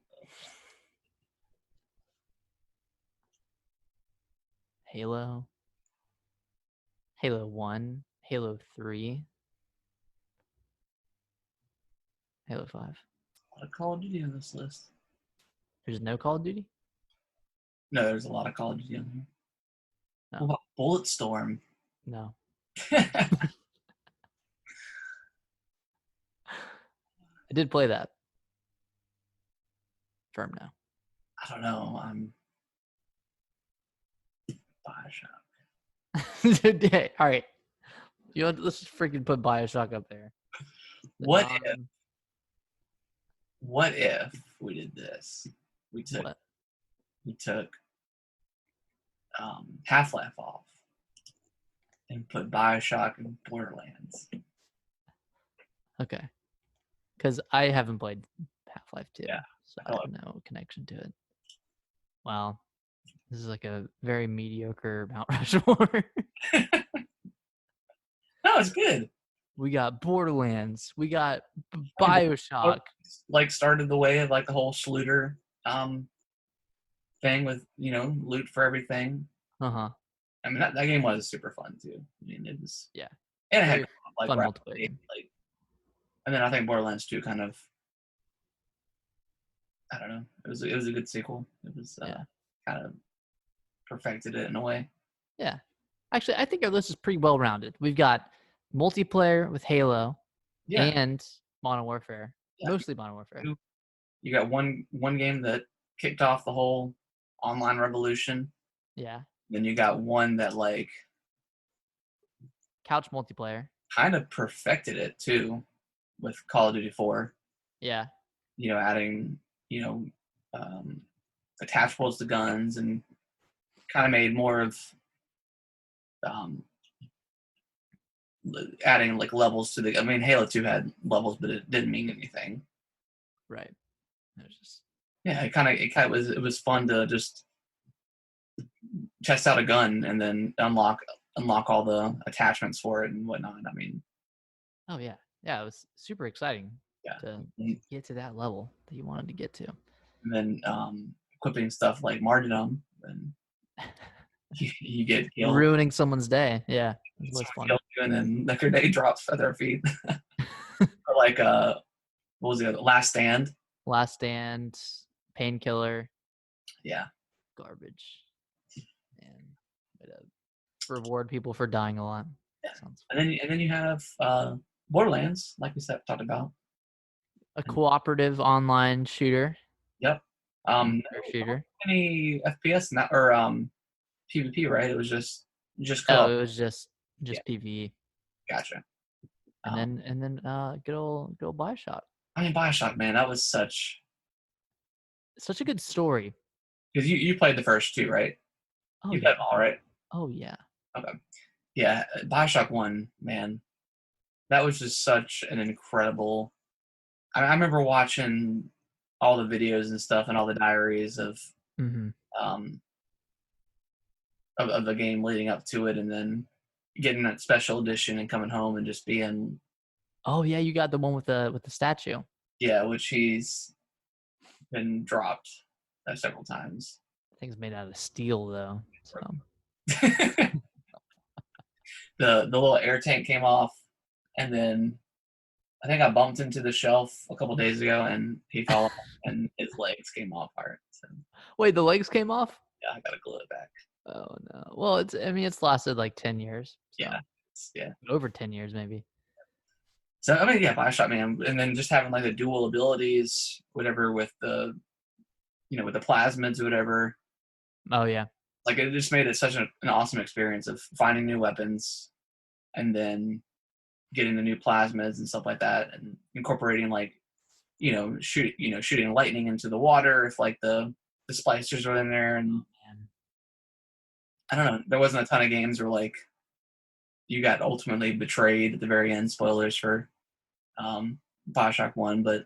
Halo, Halo 1, Halo 3, Halo 5. A lot of Call of Duty on this list. There's no Call of Duty? No, there's a lot of Call of Duty on here. No. What about Bulletstorm? No. I I did play that. Firm now. don't know. I'm Bioshock. Okay, all right. You know, let's just freaking put Bioshock up there. What if we did this? We took What? Half-Life off and put Bioshock and Borderlands. Okay. Because I haven't played Half-Life 2. Yeah. So I have no connection to it. Wow. This is like a very mediocre Mount Rushmore. No, it's good. We got Borderlands. We got Bioshock. Like started the way of like the whole Schluter thing with, loot for everything. Uh-huh. I mean, that game was super fun too. I mean, it was. Yeah. And it had fun multiplayer game. And then I think Borderlands 2 kind of, I don't know. It was a good sequel. It was kind of perfected it in a way. Yeah. Actually, I think our list is pretty well rounded. We've got multiplayer with Halo and Modern Warfare. Yeah. Mostly Modern Warfare. You got one game that kicked off the whole online revolution. Yeah. Then you got one that like couch multiplayer. Kind of perfected it too with Call of Duty 4. Yeah. Adding, attachables to guns and kind of made more of adding like levels to I mean, Halo 2 had levels, but it didn't mean anything. Right. It was just. Yeah, it was fun to just test out a gun and then unlock all the attachments for it and whatnot. I mean. Oh yeah. Yeah, it was super exciting to get to that level that you wanted to get to. And then equipping stuff like martyrdom, and you get killed. Ruining someone's day. Yeah, it was fun. And then the grenade drops at their feet. Or like, what was the other? Last Stand. Last Stand, Painkiller. Yeah. Garbage. And reward people for dying a lot. Yeah. And then you have Borderlands, like we talked about. A cooperative online shooter. Yep. Shooter. Any FPS or PvP, right? It was just co-op. Oh, it was just PvE. Gotcha. And then good old Bioshock. I mean, Bioshock, man, that was such a good story. Because you played the first two, right? Oh, you played them all, right? Oh yeah. Okay. Yeah, Bioshock 1, man, that was just such an incredible. I remember watching all the videos and stuff and all the diaries of of the game leading up to it, and then getting that special edition and coming home and just being. Oh yeah, you got the one with the statue. Yeah, which he's been dropped several times. I think it's made out of steel though. So. the little air tank came off, and then I think I bumped into the shelf a couple days ago, and he fell off, and his legs came off. So. Wait, the legs came off? Yeah, I gotta glue it back. Oh no. Well, it's lasted like 10 years. So. Yeah. Over 10 years maybe. So I mean, yeah, Bioshock, man, and then just having like the dual abilities, whatever, with the, with the plasmids or whatever. Oh yeah. Like it just made it such an awesome experience of finding new weapons, and then getting the new plasmids and stuff like that, and incorporating like, shooting lightning into the water if like the splicers are in there, and I don't know, there wasn't a ton of games where like you got ultimately betrayed at the very end. Spoilers for Bioshock 1, but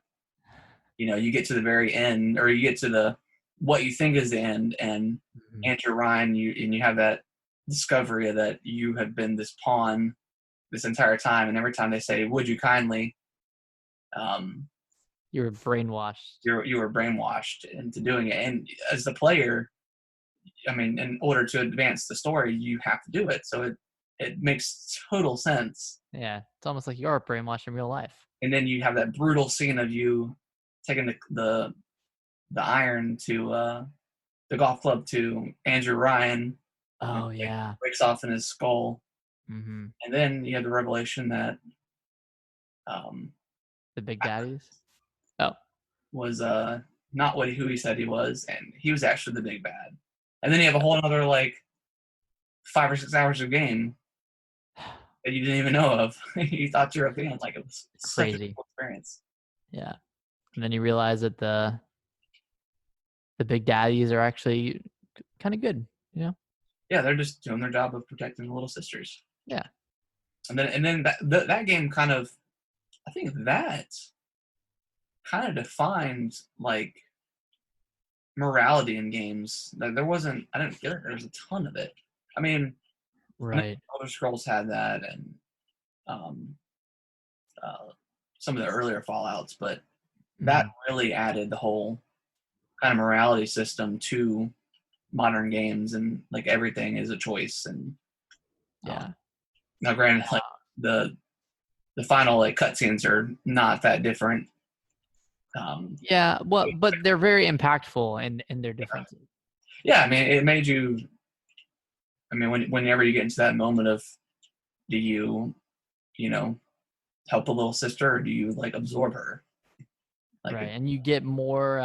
you get to the very end, or you get to the what you think is the end, and Andrew Ryan, you have that discovery that you have been this pawn this entire time, and every time they say "would you kindly," you were brainwashed. You were brainwashed into doing it, and as the player, I mean, in order to advance the story, you have to do it. So it makes total sense. Yeah, it's almost like you're brainwashed in real life. And then you have that brutal scene of you taking the iron to the golf club to Andrew Ryan. Oh It yeah. breaks off in his skull. Mm-hmm. And then you have the revelation that The Big Daddies. Oh. was not who he said he was, and he was actually the big bad. And then you have a whole other like 5 or 6 hours of game that you didn't even know of. You thought you were a fan. Like, it was such a Crazy. cool experience. Yeah. And then you realize that the Big Daddies are actually kind of good, you know? Yeah, they're just doing their job of protecting the little sisters. Yeah. And then that game kind of, I think that kind of defined like morality in games. There wasn't, I didn't feel like there was a ton of it. I mean, Right. Elder Scrolls had that, and um, some of the earlier Fallouts, but that really added the whole kind of morality system to modern games, and like everything is a choice. And Yeah. now, granted, like the final like cutscenes are not that different. Yeah, well, but they're very impactful in their differences. Yeah, I mean, it made you. I mean, whenever you get into that moment of, do you, help a little sister, or do you like absorb her? Like, Right, and you get more.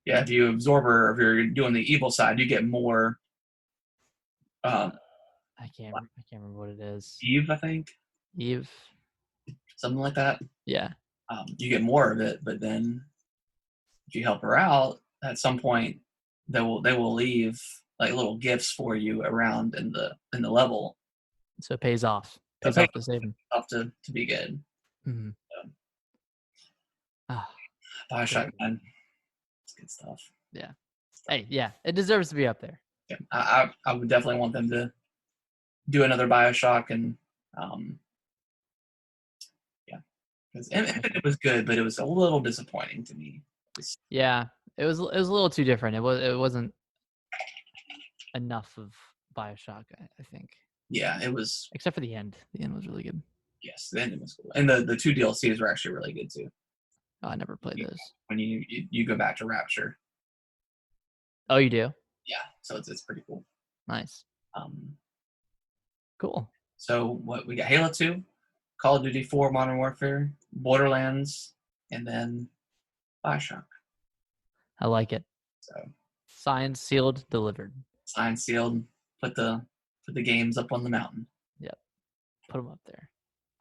yeah, if you absorb her, or if you're doing the evil side, you get more. I can't remember what it is. Eve, I think, Eve. something like that. Yeah. You get more of it, but then if you help her out, at some point they will leave like little gifts for you around in the level. So it pays off. It Pays off to save him. off to be good. Mm-hmm. So, Ah, Bioshock, man, it's good stuff. yeah. Hey, yeah, it deserves to be up there. Yeah, I would definitely want them to do another Bioshock, and yeah, because it was good, but it was a little disappointing to me. Yeah, it was a little too different. It wasn't enough of BioShock, I think. Yeah, it was. Except for the end. The end was really good. Yes, the ending was cool, and the 2 DLCs were actually really good too. Oh, I never played those. When you go back to Rapture. Oh, you do? Yeah, so it's pretty cool. Nice. Um, cool. So what we got: Halo 2, Call of Duty 4, Modern Warfare, Borderlands, and then Bioshock. I like it. So signed, sealed, delivered. Signed, sealed. Put the games up on the mountain. Yep. Put them up there.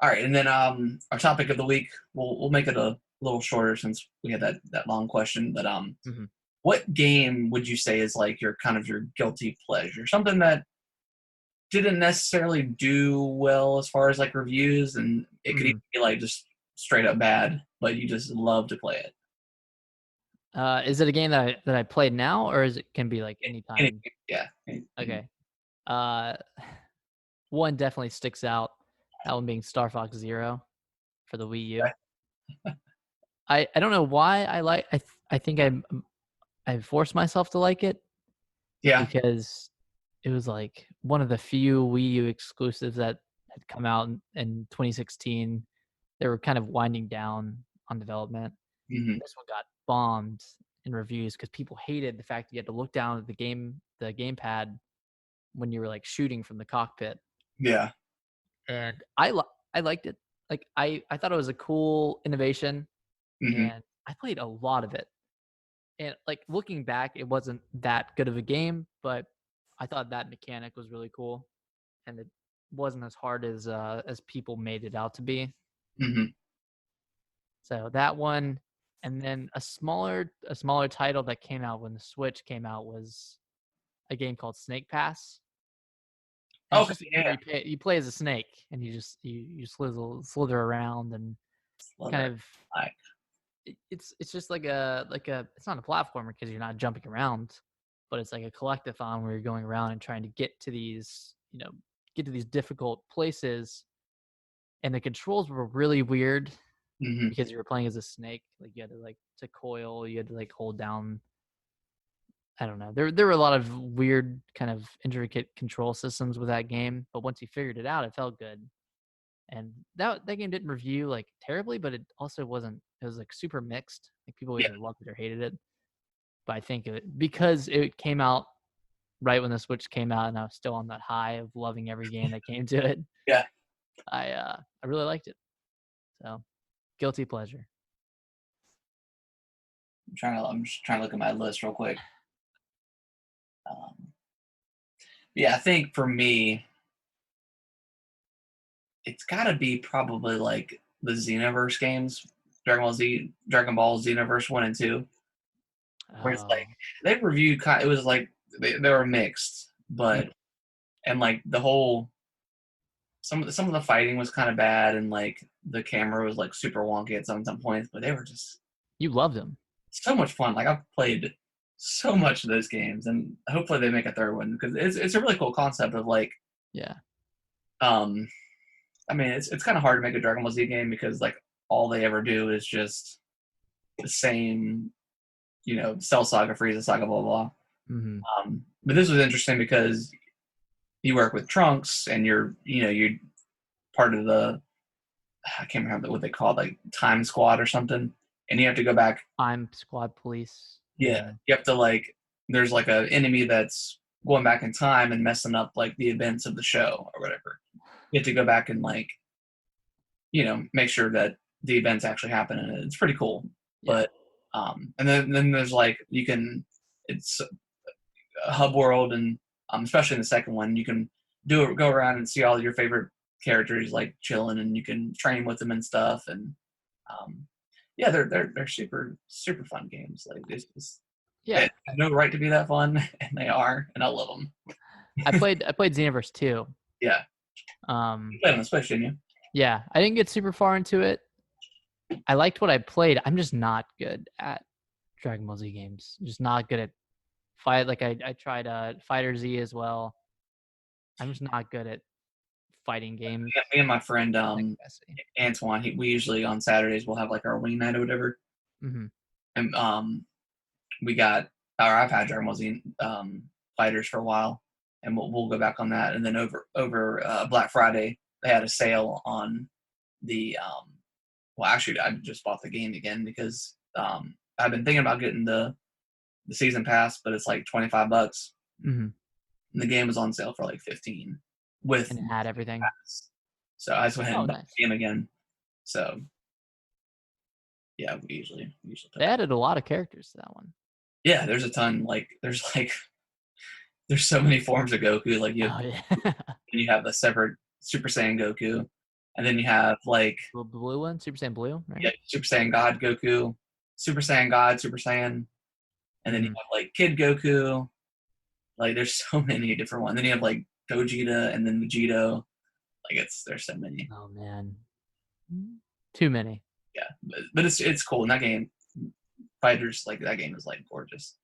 All right, and then our topic of the week, we'll make it a little shorter since we had that long question. But what game would you say is like your kind of your guilty pleasure? Something that didn't necessarily do well as far as like reviews, and it could even be like just straight up bad, but you just love to play it. Is it a game that I played now, or can be like anytime? Yeah. Okay. One definitely sticks out. That one being Star Fox Zero for the Wii U. I don't know why I think I forced myself to like it. Yeah. Because it was like one of the few Wii U exclusives that had come out in 2016. They were kind of winding down on development. Mm-hmm. This one got bombed in reviews because people hated the fact that you had to look down at the gamepad when you were like shooting from the cockpit. Yeah. And I liked it. Like I thought it was a cool innovation, and I played a lot of it. And like looking back, it wasn't that good of a game, but I thought that mechanic was really cool, and it wasn't as hard as people made it out to be. Mm-hmm. So that one, and then a smaller title that came out when the Switch came out was a game called Snake Pass. And Okay. Yeah. You play as a snake, and you just you slither around and kind of. It's just like a it's not a platformer because you're not jumping around, but it's like a collectathon where you're going around and trying to get to these difficult places, and the controls were really weird because you were playing as a snake. Like you had to to coil, you had to like hold down I don't know. There were a lot of weird kind of intricate control systems with that game, but once you figured it out, it felt good. And that game didn't review like terribly, but it also wasn't. It was like super mixed. Like people Yeah, either loved it or hated it. But I think because it came out right when the Switch came out, and I was still on that high of loving every game that came to it. yeah. I really liked it. So guilty pleasure. I'm just trying to look at my list real quick. Yeah, I think for me, it's got to be probably like the Xenoverse games, Dragon Ball Xenoverse 1 and 2, where it's like Oh, they reviewed it was like they were mixed, but and like the whole some of the fighting was kind of bad, and like the camera was like super wonky at some points, but they were just you loved them. so much fun. Like I've played so much of those games, and hopefully they make a third one because it's a really cool concept of like Yeah. um I mean, it's kind of hard to make a Dragon Ball Z game because like all they ever do is just the same, Cell Saga, Frieza Saga, blah blah. Mm-hmm. But this was interesting because you work with Trunks and you're part of the I can't remember what they call it, like Time Squad or something, and you have to go back. I'm Squad Police. Yeah, you have to like there's like a enemy that's going back in time and messing up like the events of the show or whatever. You have to go back and like make sure that the events actually happen, and it's pretty cool. Yeah. But and then there's like it's a hub world, and especially in the second one, you can go around and see all your favorite characters like chilling, and you can train with them and stuff, and um, yeah, they're super super fun games. Like they Yeah. have no right to be that fun, and they are, and I love them. I played Xenoverse 2. Yeah, you played on the Switch, didn't you? Yeah, I didn't get super far into it. I liked what I played. I'm just not good at Dragon Ball Z games. Just not good at fight. Like I tried Fighter Z as well. I'm just not good at fighting games. Yeah, me and my friend Like Messi. Antoine, we usually on Saturdays we'll have like our wing night or whatever, Mm-hmm. and we got I've had Dragon Ball Z fighters for a while, and we'll go back on that. And then over Black Friday, they had a sale on the well, actually, I just bought the game again because I've been thinking about getting the season pass, but it's like $25, Mm-hmm. and the game was on sale for like 15 with And it had everything. pass. So I just went ahead Oh, and bought nice. the game again. So yeah, we usually play They that. added a lot of characters to that one. Yeah, there's a ton. Like there's so many forms of Goku. Like Oh yeah. you have the separate Super Saiyan Goku, and then you have like The blue one, Super Saiyan Blue, right? yeah, Super Saiyan God Goku, Super Saiyan God, Super Saiyan, and then you have like Kid Goku. Like there's so many different ones. Then you have like Gogeta and then Vegito. Like there's so many. Oh man, too many. Yeah, but it's cool. In that game, fighters like that game is like gorgeous,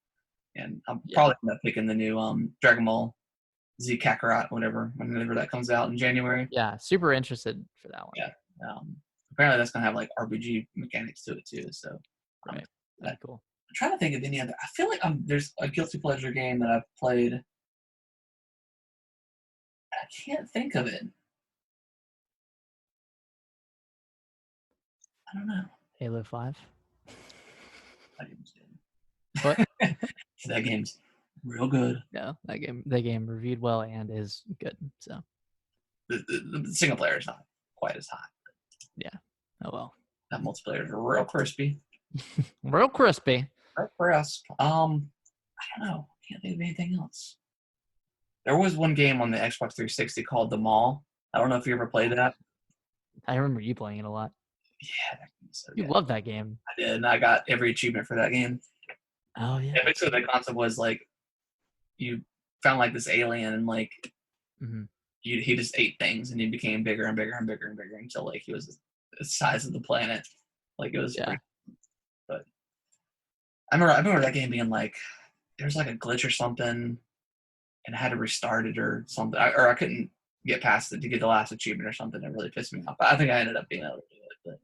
and I'm probably gonna pick in the new Dragon Ball Z Kakarot, whenever that comes out in January. Yeah, super interested for that one. Yeah. Apparently that's gonna have like RPG mechanics to it too. So Right. That'd be cool. I'm trying to think of any other. I feel like there's a guilty pleasure game that I've played. I can't think of it. I don't know. Halo 5. That game's good. What? That game's real good. No, that game reviewed well and is good. So The single player is not quite as hot. yeah. Oh well. That multiplayer is real crispy. Real crispy. Real crisp. I don't know. Can't think of anything else. There was one game on the Xbox 360 called The Mall. I don't know if you ever played that. I remember you playing it a lot. Yeah, that game was so You good. loved that game. I did, and I got every achievement for that game. Oh yeah. Yeah, basically the concept was like you found like this alien, and like he just ate things, and he became bigger and bigger and bigger and bigger until like he was the size of the planet. Like it was. Yeah. But I remember that game being like there was like a glitch or something, and I had to restart it or something, or I couldn't get past it to get the last achievement or something. That really pissed me off. But I think I ended up being able to do it. But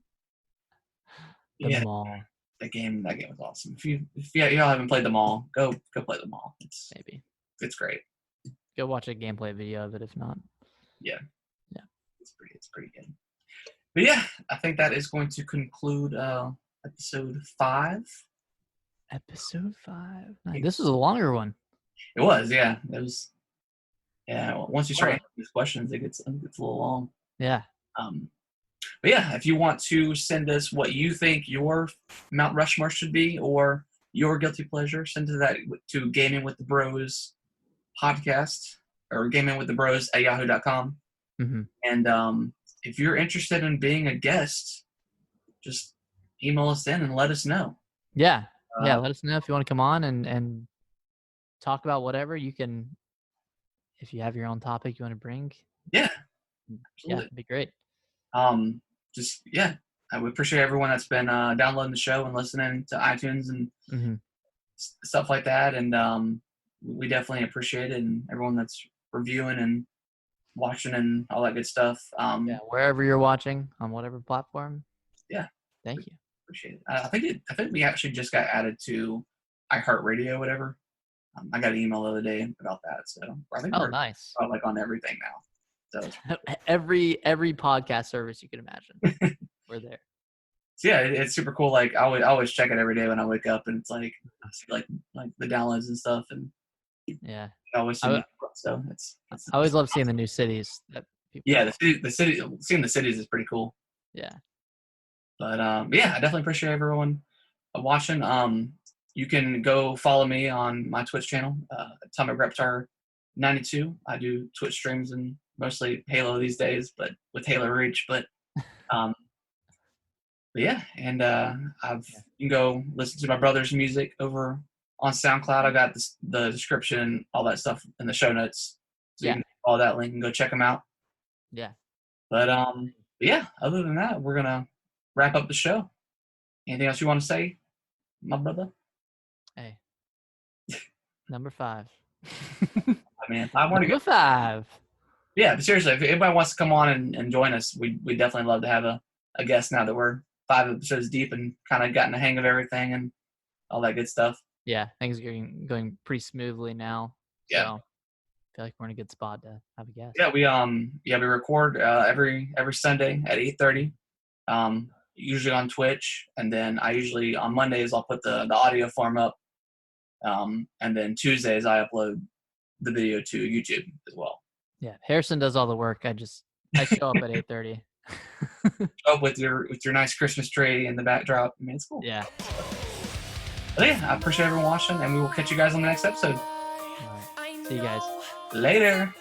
The yeah, Mall. That game was awesome. If y'all haven't played them all, go play them all. It's great. Go watch a gameplay video of it if not. Yeah. It's pretty good. But yeah, I think that is going to conclude episode 5. Episode 5. Nice. This was a longer one. It was, yeah. It was. Yeah. Once you start answering these questions, it gets a little long. Yeah. But yeah, if you want to send us what you think your Mount Rushmore should be or your guilty pleasure, send that to Gaming with the Bros podcast or gamingwiththebros@yahoo.com. Mm-hmm. And if you're interested in being a guest, just email us in and let us know. Yeah. Let us know if you want to come on and talk about whatever you can. If you have your own topic you want to bring. Yeah. It'd be great. I would appreciate everyone that's been downloading the show and listening to iTunes and stuff like that. And we definitely appreciate it, and everyone that's reviewing and watching and all that good stuff. Wherever you're watching on whatever platform. Yeah. Thank you. Appreciate it. I think we actually just got added to iHeartRadio, whatever. I got an email the other day about that, so I think we're nice. Like on everything now. So every podcast service you can imagine, we're there. So yeah, it's super cool. Like I always check it every day when I wake up, and it's like I see like the downloads and stuff, and yeah, I always see so I always love seeing the new cities that people. Yeah, the city seeing the cities is pretty cool. Yeah. But yeah, I definitely appreciate everyone watching. You can go follow me on my Twitch channel, Atomic Reptar 92. I do Twitch streams and mostly Halo these days, but with Halo Reach. But yeah, and you can go listen to my brother's music over on SoundCloud. I got the description, all that stuff in the show notes. So you can follow that link and go check them out. Yeah. But yeah, other than that, we're gonna wrap up the show. Anything else you want to say, my brother? Hey, number 5. I mean, I want to go 5. Yeah, but seriously, if anybody wants to come on and join us, we definitely love to have a guest now that we're 5 episodes deep and kind of gotten the hang of everything and all that good stuff. Yeah, things are going pretty smoothly now. Yeah. So I feel like we're in a good spot to have a guest. Yeah, we record every Sunday at 8:30, usually on Twitch, and then I usually on Mondays I'll put the audio form up, and then Tuesdays I upload the video to YouTube as well. Yeah, Harrison does all the work. I show up at 8:30. Up with your nice Christmas tree in the backdrop. I mean, it's cool. Yeah. But yeah, I appreciate everyone watching, and we will catch you guys on the next episode. All right. See you guys. Later.